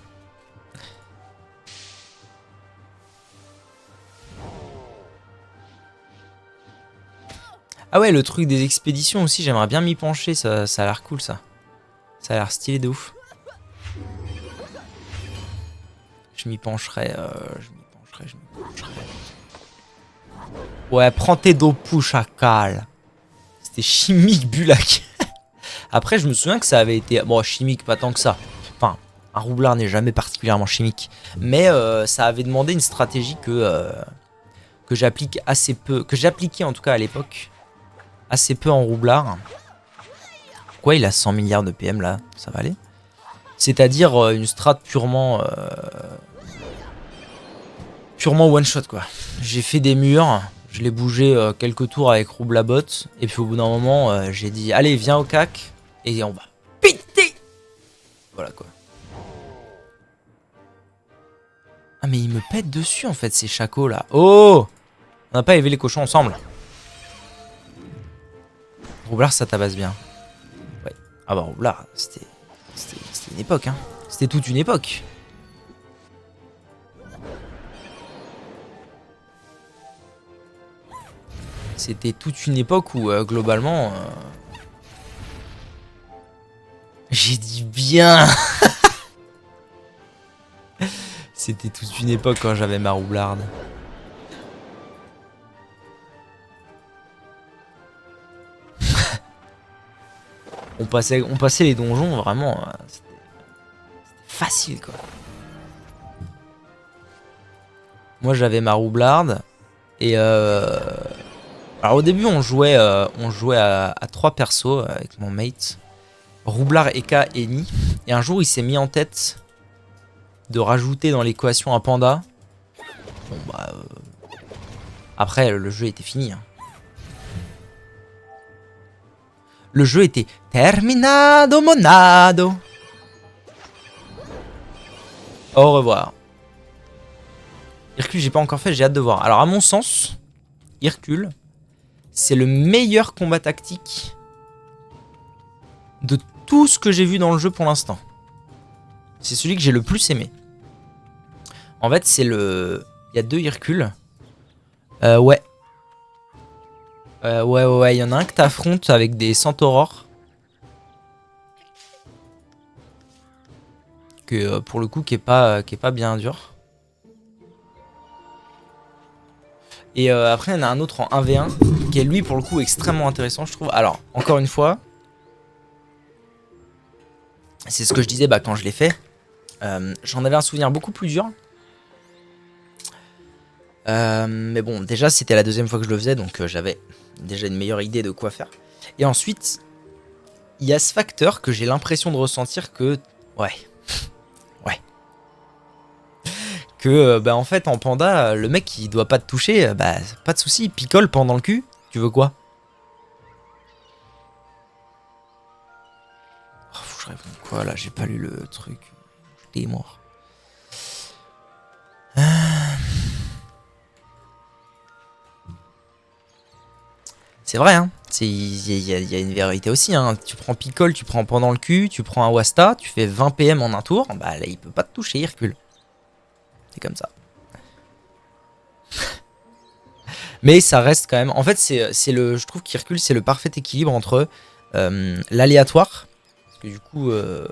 Ah ouais, le truc des expéditions aussi, j'aimerais bien m'y pencher, ça a l'air cool ça. Ça a l'air stylé de ouf. Je m'y pencherai, je m'y pencherai. Ouais, prends tes dopous, chacal. C'était chimique, Bulak. Après, je me souviens que ça avait été... Bon, chimique, pas tant que ça. Enfin, un roublard n'est jamais particulièrement chimique. Mais ça avait demandé une stratégie que j'applique assez peu... Que j'appliquais en tout cas à l'époque. Assez peu en roublard. Quoi, il a 100 milliards de PM là, ça va aller. C'est-à-dire une strat purement one shot quoi. J'ai fait des murs, je l'ai bougé quelques tours avec Roublabot, et puis au bout d'un moment j'ai dit allez viens au cac et on va péter. Voilà quoi. Ah mais il me pète dessus en fait ces chacos là. Oh, on n'a pas élevé les cochons ensemble. Roublard ça tabasse bien. Ouais. Ah bah Roublard c'était une époque hein. C'était toute une époque. C'était toute une époque où globalement j'ai dit bien. C'était toute une époque quand j'avais ma roublarde. on passait les donjons vraiment. C'était facile quoi. Moi j'avais ma roublarde et alors au début on jouait à 3 persos avec mon mate. Roublard, Eka et Ni. Et un jour il s'est mis en tête de rajouter dans l'équation un panda. Bon bah après le jeu était fini hein. Le jeu était terminado monado. Au revoir. Hercule j'ai pas encore fait, j'ai hâte de voir. Alors à mon sens, Hercule c'est le meilleur combat tactique de tout ce que j'ai vu dans le jeu pour l'instant. C'est celui que j'ai le plus aimé. En fait c'est le... Il y a 2 Hercule. Ouais. Ouais, il y en a un que t'affrontes avec des centaures. Que pour le coup qui est pas bien dur. Et après il y en a un autre en 1v1 qui est lui pour le coup extrêmement intéressant je trouve. Alors encore une fois, c'est ce que je disais quand je l'ai fait. J'en avais un souvenir beaucoup plus dur. Mais bon déjà c'était la 2e fois que je le faisais donc j'avais déjà une meilleure idée de quoi faire. Et ensuite il y a ce facteur que j'ai l'impression de ressentir que ouais que en fait en panda le mec il doit pas te toucher, pas de souci, picole pendant le cul, tu veux quoi? Oh, faut que je réponde quoi là, j'ai pas lu le truc, j'étais mort. C'est vrai hein, il y a une vérité aussi hein, tu prends picole, tu prends pendant le cul, tu prends un Wasta, tu fais 20 PM en un tour, bah là il peut pas te toucher, il recule. C'est comme ça. Mais ça reste quand même... En fait, je trouve qu'Hercule, c'est le parfait équilibre entre l'aléatoire. Parce que du coup, je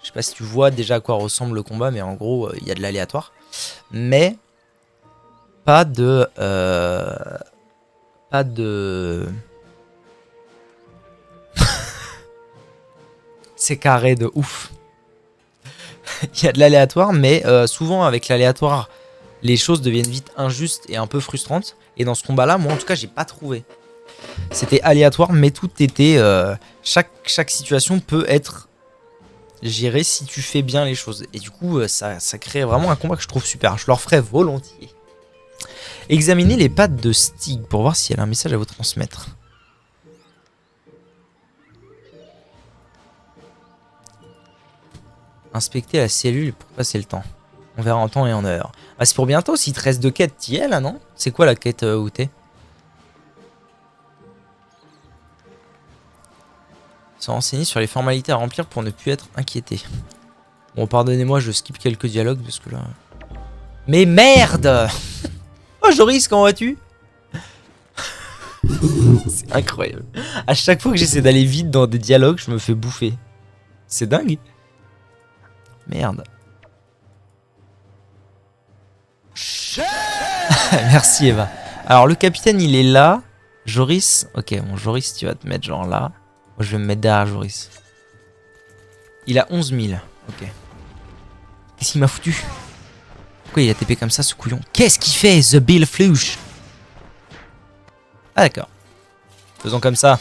sais pas si tu vois déjà à quoi ressemble le combat, mais en gros, il y a de l'aléatoire. Mais pas de... pas de... C'est carré de ouf. Il y a de l'aléatoire, mais souvent avec l'aléatoire, les choses deviennent vite injustes et un peu frustrantes. Et dans ce combat-là, moi en tout cas, j'ai pas trouvé. C'était aléatoire, mais tout était... chaque situation peut être gérée si tu fais bien les choses. Et du coup, ça crée vraiment un combat que je trouve super. Je le referai volontiers. Examinez les pattes de Stig pour voir si elle a un message à vous transmettre. Inspecter la cellule pour passer le temps. On verra en temps et en heure. Ah, c'est pour bientôt, s'il te reste 2 quêtes, t'y es là, non? C'est quoi la quête où t'es? Se renseigner sur les formalités à remplir pour ne plus être inquiété. Bon, pardonnez-moi, je skip quelques dialogues parce que là... Mais merde. Oh, Joris, comment vas-tu? C'est incroyable. À chaque fois que j'essaie d'aller vite dans des dialogues, je me fais bouffer. C'est dingue. Merde. Merci Eva. Alors le capitaine il est là. Joris. Ok, bon Joris tu vas te mettre genre là. Moi je vais me mettre derrière Joris. Il a 11 000. Ok. Qu'est-ce qu'il m'a foutu? Pourquoi il a TP comme ça ce couillon? Qu'est-ce qu'il fait The Bill Flush? Ah d'accord. Faisons comme ça.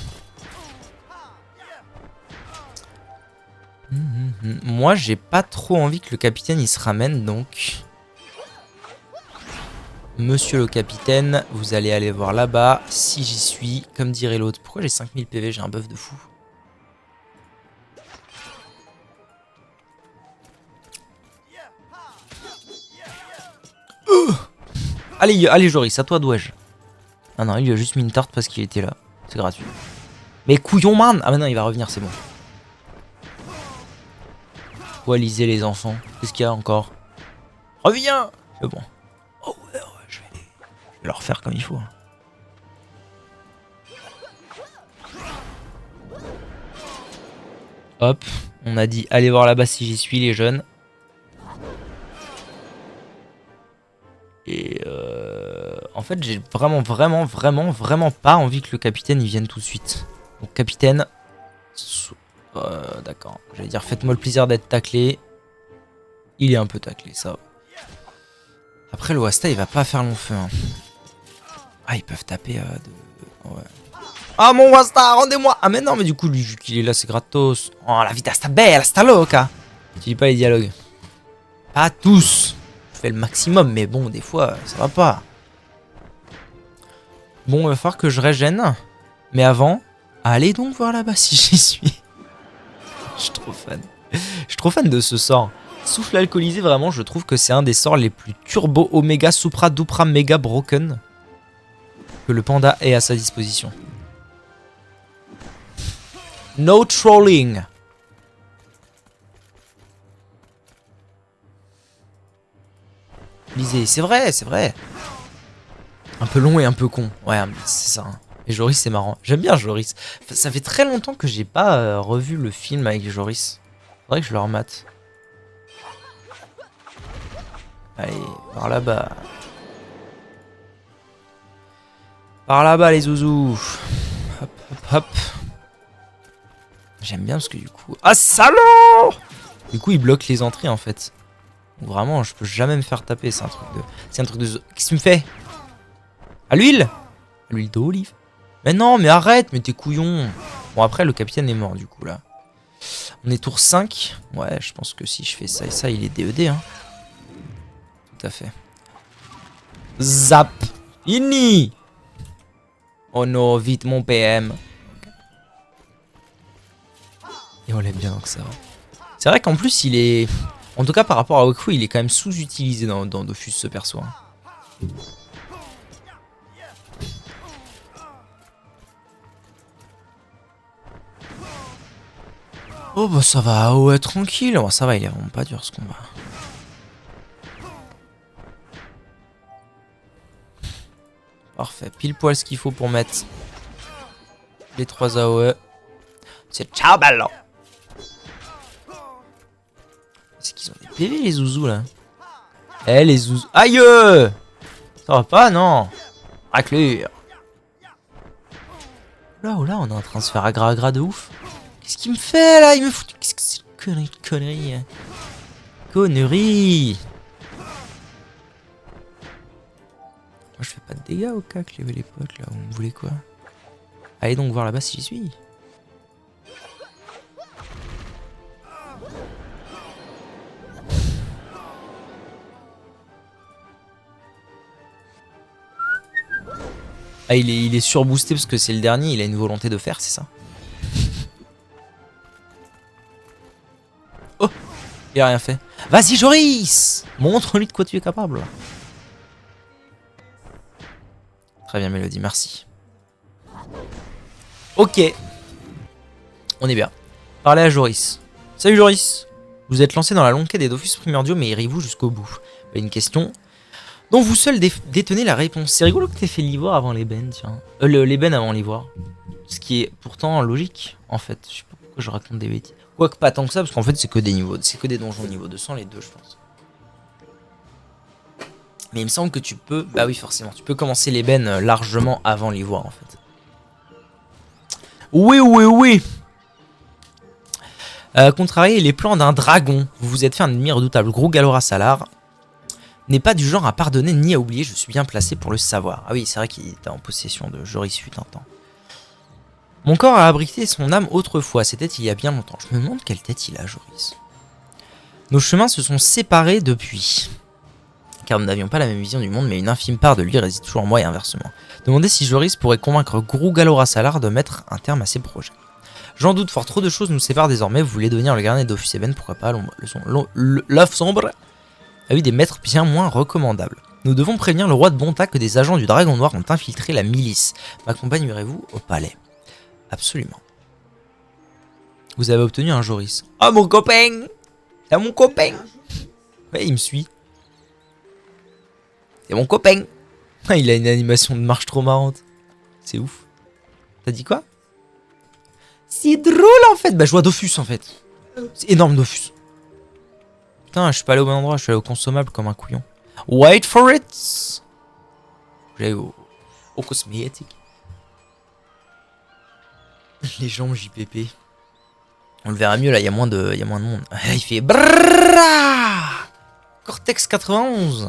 Moi j'ai pas trop envie que le capitaine il se ramène donc... Monsieur le capitaine, vous allez aller voir là-bas si j'y suis, comme dirait l'autre. Pourquoi j'ai 5000 PV? J'ai un buff de fou. Allez, allez Joris, à toi d'ouage. Ah non, il lui a juste mis une tarte parce qu'il était là. C'est gratuit. Mais couillon man. Ah maintenant il va revenir, c'est bon. Coalisez les enfants. Qu'est-ce qu'il y a encore? Reviens. C'est bon. Oh ouais, je vais leur faire comme il faut. Hop, on a dit allez voir là-bas si j'y suis les jeunes. Et en fait j'ai vraiment pas envie que le capitaine il vienne tout de suite. Donc capitaine, d'accord, j'allais dire faites-moi le plaisir d'être taclé. Il est un peu taclé, ça va. Après le Wasta il va pas faire long feu. Hein. Ah ils peuvent taper ouais. Ah mon Wasta, rendez-moi. Ah mais non mais du coup lui vu qu'il est là c'est gratos. Oh la vita sta bella, sta loca. Tu dis pas les dialogues. Pas tous. Je fais le maximum mais bon des fois ça va pas. Bon il va falloir que je régène. Mais avant, allez donc voir là-bas si j'y suis. Je suis trop fan. Je suis trop fan de ce sort. Souffle alcoolisé, vraiment, je trouve que c'est un des sorts les plus turbo, oméga, supra, dupra, méga broken que le panda ait à sa disposition. No trolling. Lisez, c'est vrai, c'est vrai. Un peu long et un peu con. Ouais, c'est ça. Hein. Et Joris, c'est marrant. J'aime bien Joris. Ça fait très longtemps que j'ai pas revu le film avec Joris. Faudrait que je le remate. Allez, par là-bas. Par là-bas, les zouzous. Hop, hop, hop. J'aime bien parce que du coup... Ah, salaud! Du coup, il bloque les entrées, en fait. Donc, vraiment, je peux jamais me faire taper. C'est un truc de... C'est un truc de... Qu'est-ce que tu me fais? À l'huile? À l'huile d'olive? Mais non, mais arrête, mais t'es couillon. Bon, après, le capitaine est mort, du coup, là. On est tour 5. Ouais, je pense que si je fais ça et ça, il est DED, hein. Tout à fait. Zap. Ini. Oh non, vite mon PM. Et on l'aime bien donc ça va. C'est vrai qu'en plus il est... En tout cas par rapport à Oku, il est quand même sous-utilisé dans Dofus ce perso. Hein. Oh bah ça va, ouais tranquille. Oh, ça va, il est vraiment pas dur ce combat. Parfait, pile poil ce qu'il faut pour mettre les 3 AOE. C'est ciao ballon. C'est qu'ils ont des PV les zouzous là. Eh les zouzous. Aïe. Ça va pas non. Raclure. Là oh là on est en train de se faire agra de ouf. Qu'est-ce qu'il me fait là? Il me fout. Qu'est-ce que c'est une connerie? Connerie. Moi je fais pas de dégâts au cas que les potes là. Vous voulez quoi? Allez donc voir là-bas si j'y suis. Ah il est surboosté parce que c'est le dernier, il a une volonté de faire, c'est ça? Oh! Il a rien fait. Vas-y Joris! Montre-lui de quoi tu es capable. Très bien Mélodie, merci. Ok. On est bien. Parlez à Joris. Salut Joris. Vous êtes lancé dans la longue quête des Dofus primordiaux, mais irez-vous jusqu'au bout? Une question dont vous seul détenez la réponse. C'est rigolo que t'aies fait l'ivoire avant l'ébène, tiens. L'ébène avant l'ivoire. Ce qui est pourtant logique, en fait. Je sais pas pourquoi je raconte des bêtises. Quoique pas tant que ça, parce qu'en fait c'est que des niveaux. C'est que des donjons niveau 200, les deux, je pense. Mais il me semble que tu peux... Bah oui, forcément. Tu peux commencer l'ébène largement avant l'ivoire, en fait. Oui, oui, oui. Contrarier les plans d'un dragon. Vous vous êtes fait un ennemi redoutable. Grou-Galora Salar n'est pas du genre à pardonner ni à oublier. Je suis bien placé pour le savoir. Ah oui, c'est vrai qu'il était en possession de Joris fut un temps. Mon corps a abrité son âme autrefois. C'était il y a bien longtemps. Je me demande quelle tête il a, Joris. Nos chemins se sont séparés depuis. Car nous n'avions pas la même vision du monde, mais une infime part de lui réside toujours en moi et inversement. Demandez si Joris pourrait convaincre Grou-Galora Salar de mettre un terme à ses projets. J'en doute fort, trop de choses nous séparent désormais. Vous voulez devenir le gardien Dofus Eben, pourquoi pas l'œuf sombre a eu des maîtres bien moins recommandables. Nous devons prévenir le roi de Bonta que des agents du Dragon Noir ont infiltré la milice. M'accompagnerez-vous au palais? Absolument. Vous avez obtenu un Joris. Oh mon copain! C'est mon copain! Ouais, il me suit. C'est mon copain! Il a une animation de marche trop marrante. C'est ouf. T'as dit quoi? C'est drôle en fait. Bah je vois Dofus en fait. C'est énorme Dofus. Putain, je suis pas allé au bon endroit, je suis allé au consommable comme un couillon. Wait for it. J'allais au cosmétique. Les jambes JPP. On le verra mieux là, il y a moins de monde. Il fait brrrra. Cortex 91.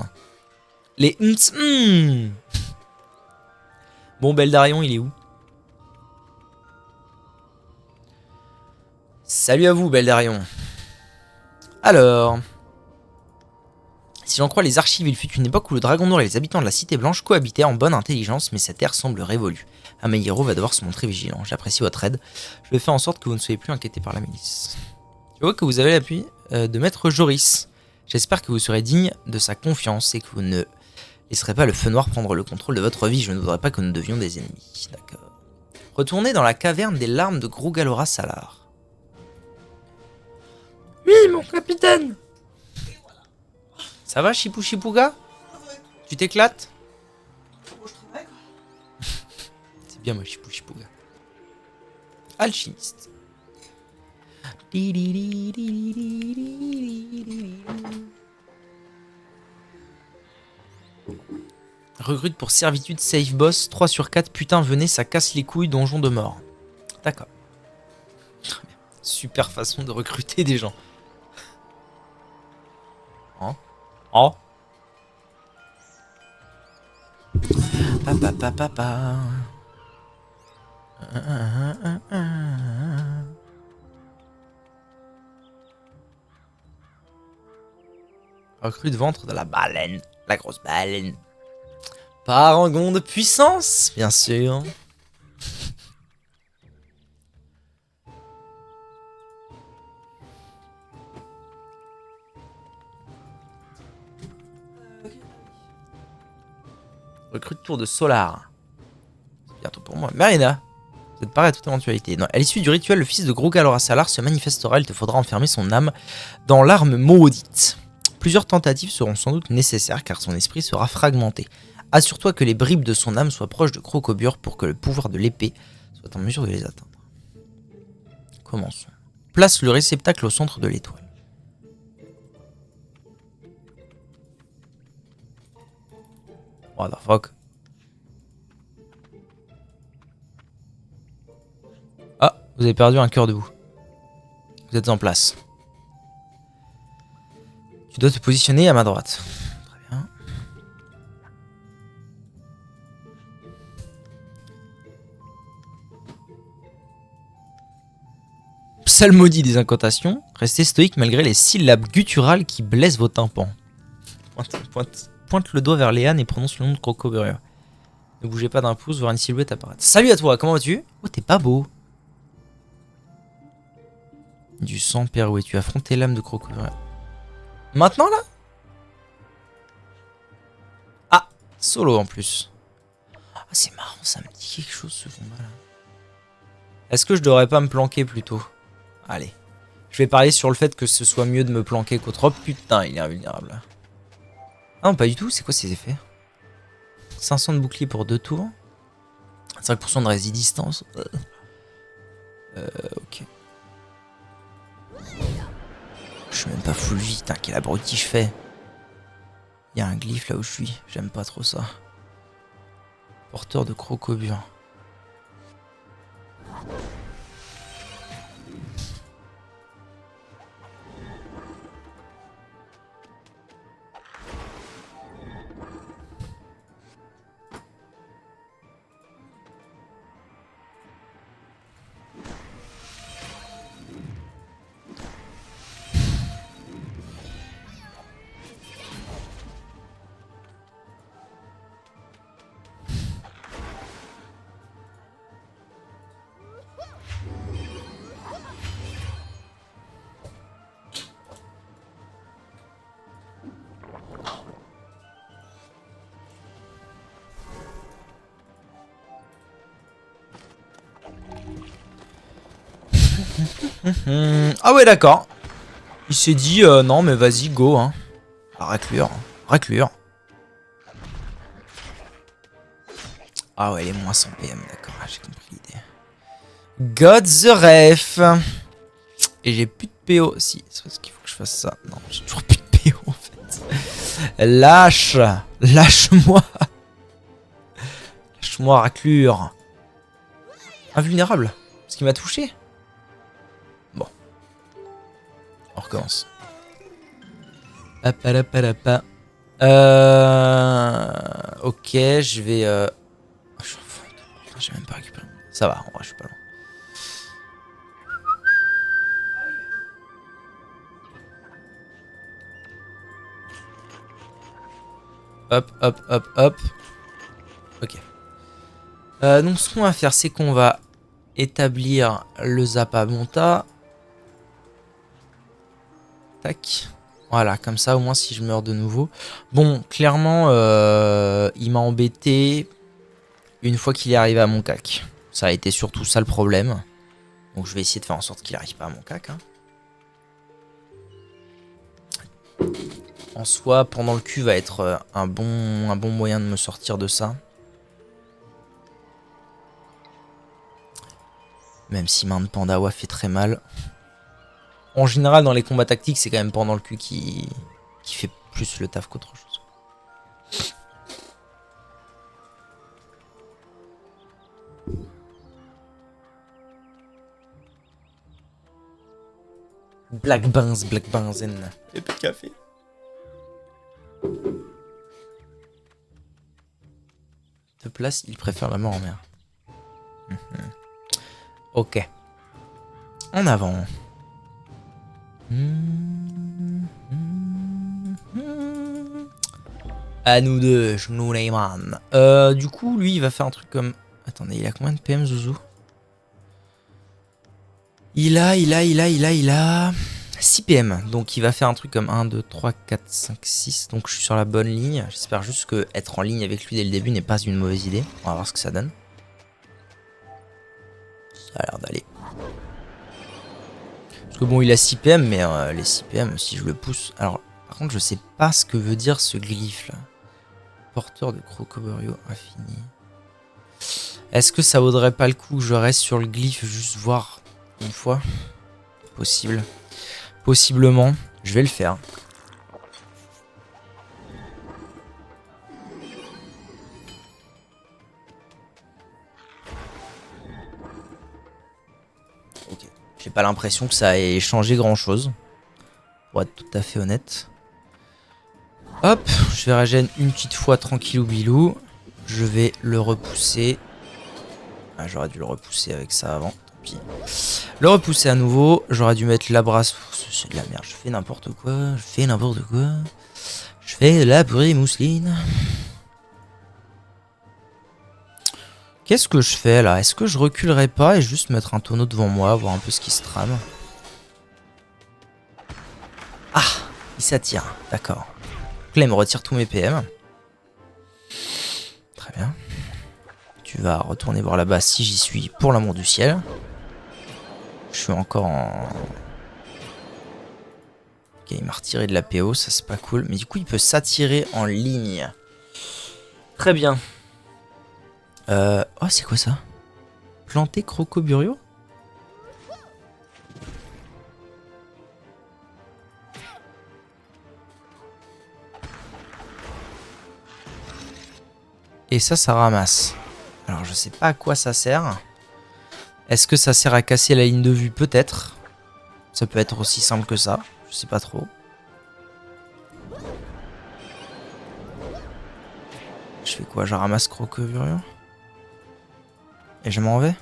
Les Bon, Beldarion, il est où? Salut à vous, Beldarion. Alors, si j'en crois les archives, il fut une époque où le Dragon Noir et les habitants de la Cité Blanche cohabitaient en bonne intelligence, mais cette ère semble révolue. Amehiro va devoir se montrer vigilant. J'apprécie votre aide. Je vais faire en sorte que vous ne soyez plus inquiétés par la milice. Je vois que vous avez l'appui de Maître Joris. J'espère que vous serez digne de sa confiance et que vous ne laisserez pas le feu noir prendre le contrôle de votre vie. Je ne voudrais pas que nous devions des ennemis. D'accord. Retournez dans la caverne des larmes de Grou-Galora Salar. Oui, mon capitaine. Ça va, Chipou Chipouga? Tu t'éclates? C'est bien, moi, Chipou Chipouga. Alchimiste. Recrute pour servitude safe boss 3 sur 4. Putain, venez, ça casse les couilles, donjon de mort. D'accord. Super façon de recruter des gens. Oh. Oh. Papa papa papa. Recrute ventre de la baleine. La grosse baleine. Parangon de puissance, bien sûr. Recrute tour de Solar. C'est bientôt pour moi. Marina, ça te paraît à toute éventualité. Non, à l'issue du rituel, le fils de Grou-Galora Salar se manifestera. Il te faudra enfermer son âme dans l'arme maudite. Plusieurs tentatives seront sans doute nécessaires car son esprit sera fragmenté. Assure-toi que les bribes de son âme soient proches de Crocobur pour que le pouvoir de l'épée soit en mesure de les atteindre. Commençons. Place le réceptacle au centre de l'étoile. What the fuck? Ah, vous avez perdu un cœur de vous. Vous êtes en place. Tu dois te positionner à ma droite. Très bien. Psalmodie des incantations. Restez stoïque malgré les syllabes gutturales qui blessent vos tympans. Pointe le doigt vers Léane et prononce le nom de Crocobur. Ne bougez pas d'un pouce, voir une silhouette apparaître. Salut à toi, comment vas-tu? Oh, t'es pas beau. Du sang perroué, tu as affronté l'âme de Crocobur. Maintenant là? Ah, solo en plus. Ah, c'est marrant, ça me dit quelque chose ce combat là. Est-ce que je devrais pas me planquer plutôt? Allez. Je vais parler sur le fait que ce soit mieux de me planquer qu'autre. Oh putain, il est invulnérable. Ah non, pas du tout. C'est quoi ces effets? 500 de bouclier pour 2 tours. 5% de résistance. Ok. Je suis même pas full vie. Putain, quel abruti je fais. Il y a un glyphe là où je suis. J'aime pas trop ça. Porteur de crocobure. Ah ouais, d'accord. Il s'est dit non mais vas-y go hein. Raclure, raclure. Ah ouais, il est moins 100 PM, d'accord, j'ai compris l'idée. God the ref. Et j'ai plus de PO. Si, c'est parce qu'il faut que je fasse ça. Non, j'ai toujours plus de PO en fait. Lâche. Lâche-moi. Lâche-moi, raclure. Invulnérable. Parce qu'il m'a touché. Bon. On recommence. Ok, je vais... Oh, j'ai même pas récupéré. Ça va, en vrai, je suis pas loin. Hop, hop, hop, hop. Ok. Donc ce qu'on va faire, c'est qu'on va établir le Zappa Monta. Tac. Voilà, comme ça, au moins, si je meurs de nouveau. Bon, clairement, il m'a embêté une fois qu'il est arrivé à mon cac. Ça a été surtout ça le problème. Donc je vais essayer de faire en sorte qu'il n'arrive pas à mon cac. Hein. En soi, pendant le cul va être un bon moyen de me sortir de ça. Même si main de Pandawa fait très mal. En général, dans les combats tactiques, c'est quand même pendant le cul qui fait plus le taf qu'autre chose. Black Benzen. Et plus de café. De place, il préfère la mort en mer. Ok. En avant. À nous deux, Schnoureyman. Du coup, lui, il va faire un truc comme... Attendez, il a combien de PM, Zouzou? Il a 6 PM. Donc, il va faire un truc comme 1, 2, 3, 4, 5, 6. Donc, je suis sur la bonne ligne. J'espère juste que être en ligne avec lui dès le début n'est pas une mauvaise idée. On va voir ce que ça donne. Ça a l'air d'aller. Parce que bon, il a 6 PM, mais les 6 PM, si je le pousse... Alors, par contre, je sais pas ce que veut dire ce glyphe, là. Porteur de Crocoborio infini. Est-ce que ça vaudrait pas le coup que je reste sur le glyphe, juste voir une fois? Possible. Possiblement. Je vais le faire. Ok. J'ai pas l'impression que ça ait changé grand chose. Pour être tout à fait honnête. Hop, je vais régénérer une petite fois tranquillou bilou. Je vais le repousser. Ah, j'aurais dû le repousser avec ça avant. Tant pis. Le repousser à nouveau. J'aurais dû mettre la brasse. C'est de la merde. Je fais n'importe quoi. Je fais la purée mousseline. Qu'est-ce que je fais là? Est-ce que je reculerai pas et juste mettre un tonneau devant moi, voir un peu ce qui se trame? Ah, il s'attire. D'accord. Donc là, il me retire tous mes PM. Très bien. Tu vas retourner voir là-bas si j'y suis, pour l'amour du ciel. Je suis encore en... Ok, il m'a retiré de la PO, ça c'est pas cool. Mais du coup, il peut s'attirer en ligne. Très bien. Oh, c'est quoi ça? Planter Crocoburio? Et ça ramasse. Alors, je sais pas à quoi ça sert. Est-ce que ça sert à casser la ligne de vue? Peut-être. Ça peut être aussi simple que ça. Je sais pas trop. Je fais quoi? Je ramasse Crocoburio? Et je m'en vais?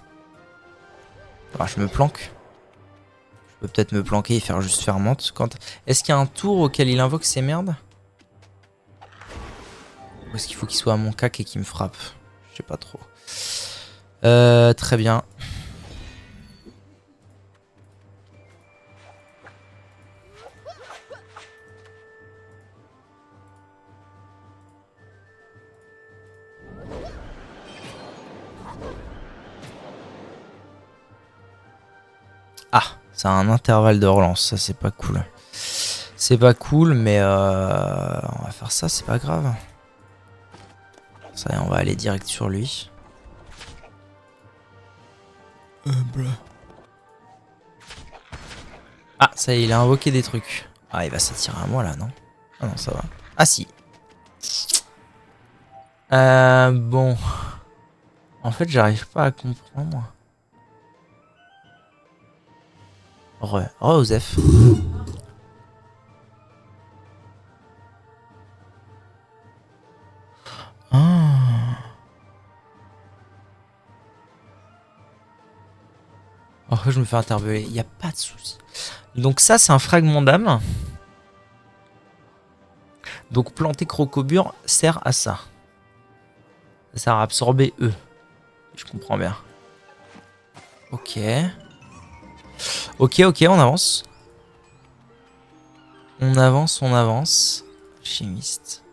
Alors, je me planque. Je peux peut-être me planquer et faire juste fermente. Est-ce qu'il y a un tour auquel il invoque ces merdes? Ou est-ce qu'il faut qu'il soit à mon cac et qu'il me frappe? Je sais pas trop. Très bien. Ah, ça a un intervalle de relance, ça c'est pas cool. C'est pas cool, mais on va faire ça, c'est pas grave. Ça y est, on va aller direct sur lui. Ah, ça y est, il a invoqué des trucs. Ah, il va s'attirer à moi là, non? Ah non, ça va. Ah si. Bon. En fait, j'arrive pas à comprendre. Osef. Ah. Après, je me fais interpeller. Il n'y a pas de souci. Donc ça, c'est un fragment d'âme. Donc planter Crocobure sert à ça. Ça sert à absorber eux. Je comprends bien. Ok. Ok, on avance. On avance. Chimiste.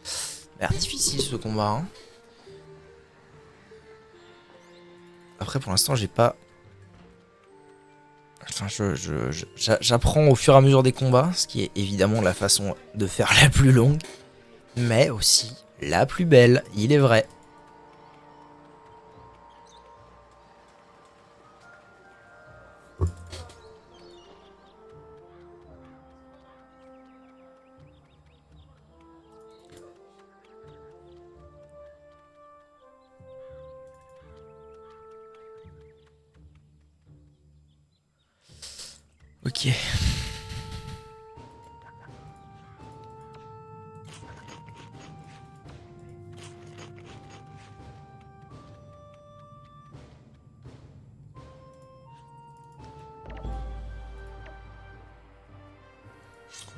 Ça a l'air difficile ce combat. Hein. Après, pour l'instant, j'ai pas... Enfin, j'apprends au fur et à mesure des combats, ce qui est évidemment la façon de faire la plus longue, mais aussi la plus belle, il est vrai. Ok.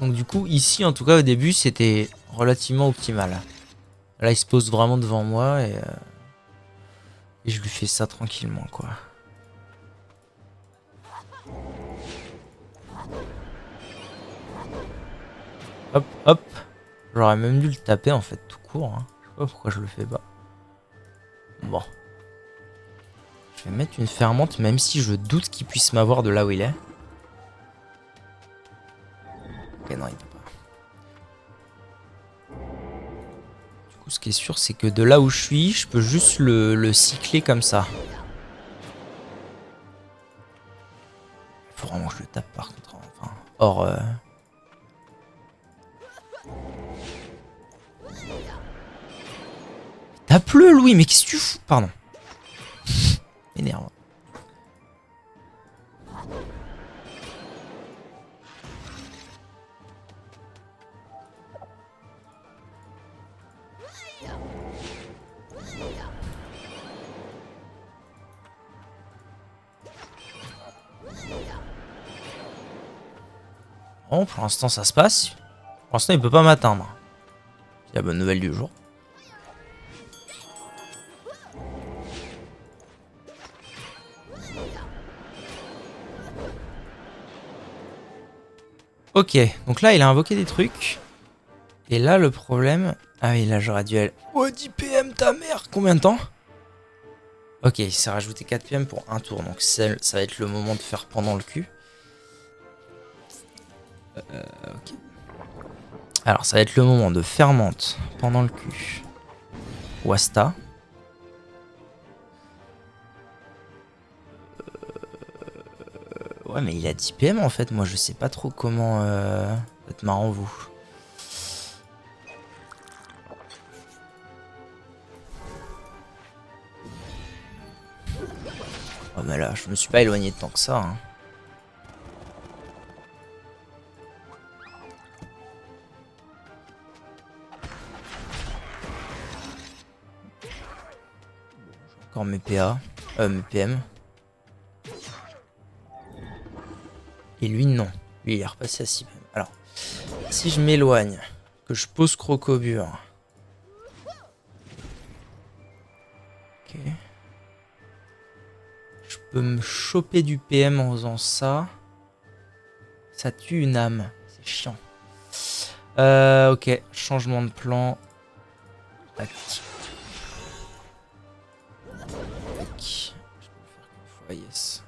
Donc du coup, ici, en tout cas, au début, c'était relativement optimal. Là, il se pose vraiment devant moi et je lui fais ça tranquillement, quoi. Hop, hop. J'aurais même dû le taper, en fait, tout court. Hein. Je sais pas pourquoi je le fais pas. Bon. Je vais mettre une fermente, même si je doute qu'il puisse m'avoir de là où il est. Ok, non, il peut pas. Du coup, ce qui est sûr, c'est que de là où je suis, je peux juste le cycler comme ça. Il faut vraiment que je le tape, par contre. Enfin, or... Tape-le, Louis, mais qu'est-ce que tu fous? Pardon. Énerve. Bon, pour l'instant, ça se passe. Pour l'instant, il peut pas m'atteindre. C'est la bonne nouvelle du jour. Ok, donc là, il a invoqué des trucs. Et là, le problème... Ah oui, là, j'aurais dû aller... Oh, 10 PM, ta mère! Combien de temps? Ok, il s'est rajouté 4 PM pour un tour, donc ça va être le moment de faire pendant le cul. Ok. Alors ça va être le moment de fermente pendant le cul. Wasta. Ouais mais il a 10 PM en fait, moi je sais pas trop comment être marrant vous. Oh mais là je me suis pas éloigné de tant que ça hein. Encore mes PA, mes PM. Et lui non, lui il est repassé à 6 PM. Alors, si je m'éloigne, que je pose Crocobure. Ok. Je peux me choper du PM en faisant ça. Ça tue une âme, c'est chiant. Ok, changement de plan. Tac. Tac. Je peux le faire qu'une fois, yes.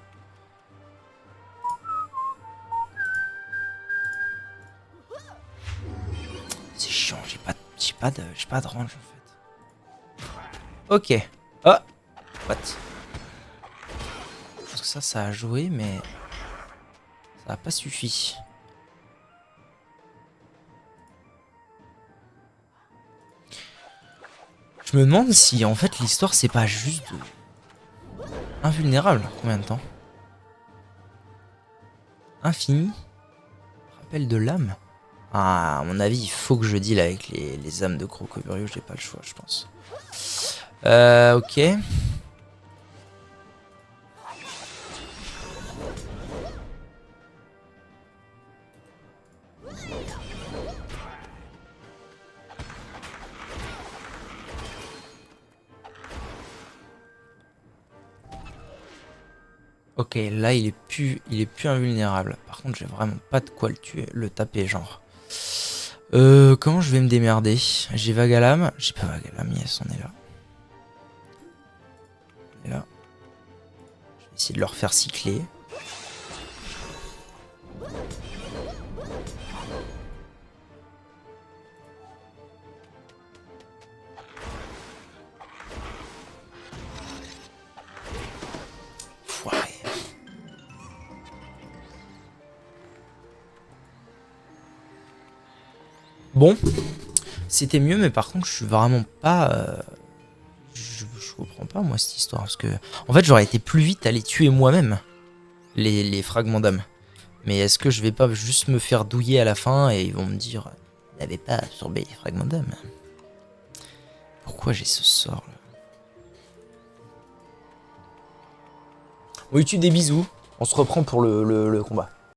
C'est chiant, j'ai pas de range en fait. Ok. Oh. What? Parce que ça a joué, mais ça a pas suffi. Je me demande si en fait l'histoire c'est pas juste invulnérable. Combien de temps? Infini? Rappel de l'âme? Ah, à mon avis, il faut que je deal avec les âmes de Crocobure. J'ai pas le choix, je pense. Ok. Ok, là il est plus invulnérable. Par contre, j'ai vraiment pas de quoi le tuer, le taper, genre. Comment je vais me démerder? J'ai Vagalam. J'ai pas Vagalam, yes, on est là. On est là. Je vais essayer de le refaire cycler. Foiré. Bon, c'était mieux, mais par contre, je suis vraiment pas. Je comprends pas moi cette histoire parce que en fait j'aurais été plus vite à les tuer moi-même les fragments d'âme. Mais est-ce que je vais pas juste me faire douiller à la fin et ils vont me dire vous n'avez pas absorbé les fragments d'âme? Pourquoi j'ai ce sort là? On lui tue des bisous. On se reprend pour le combat.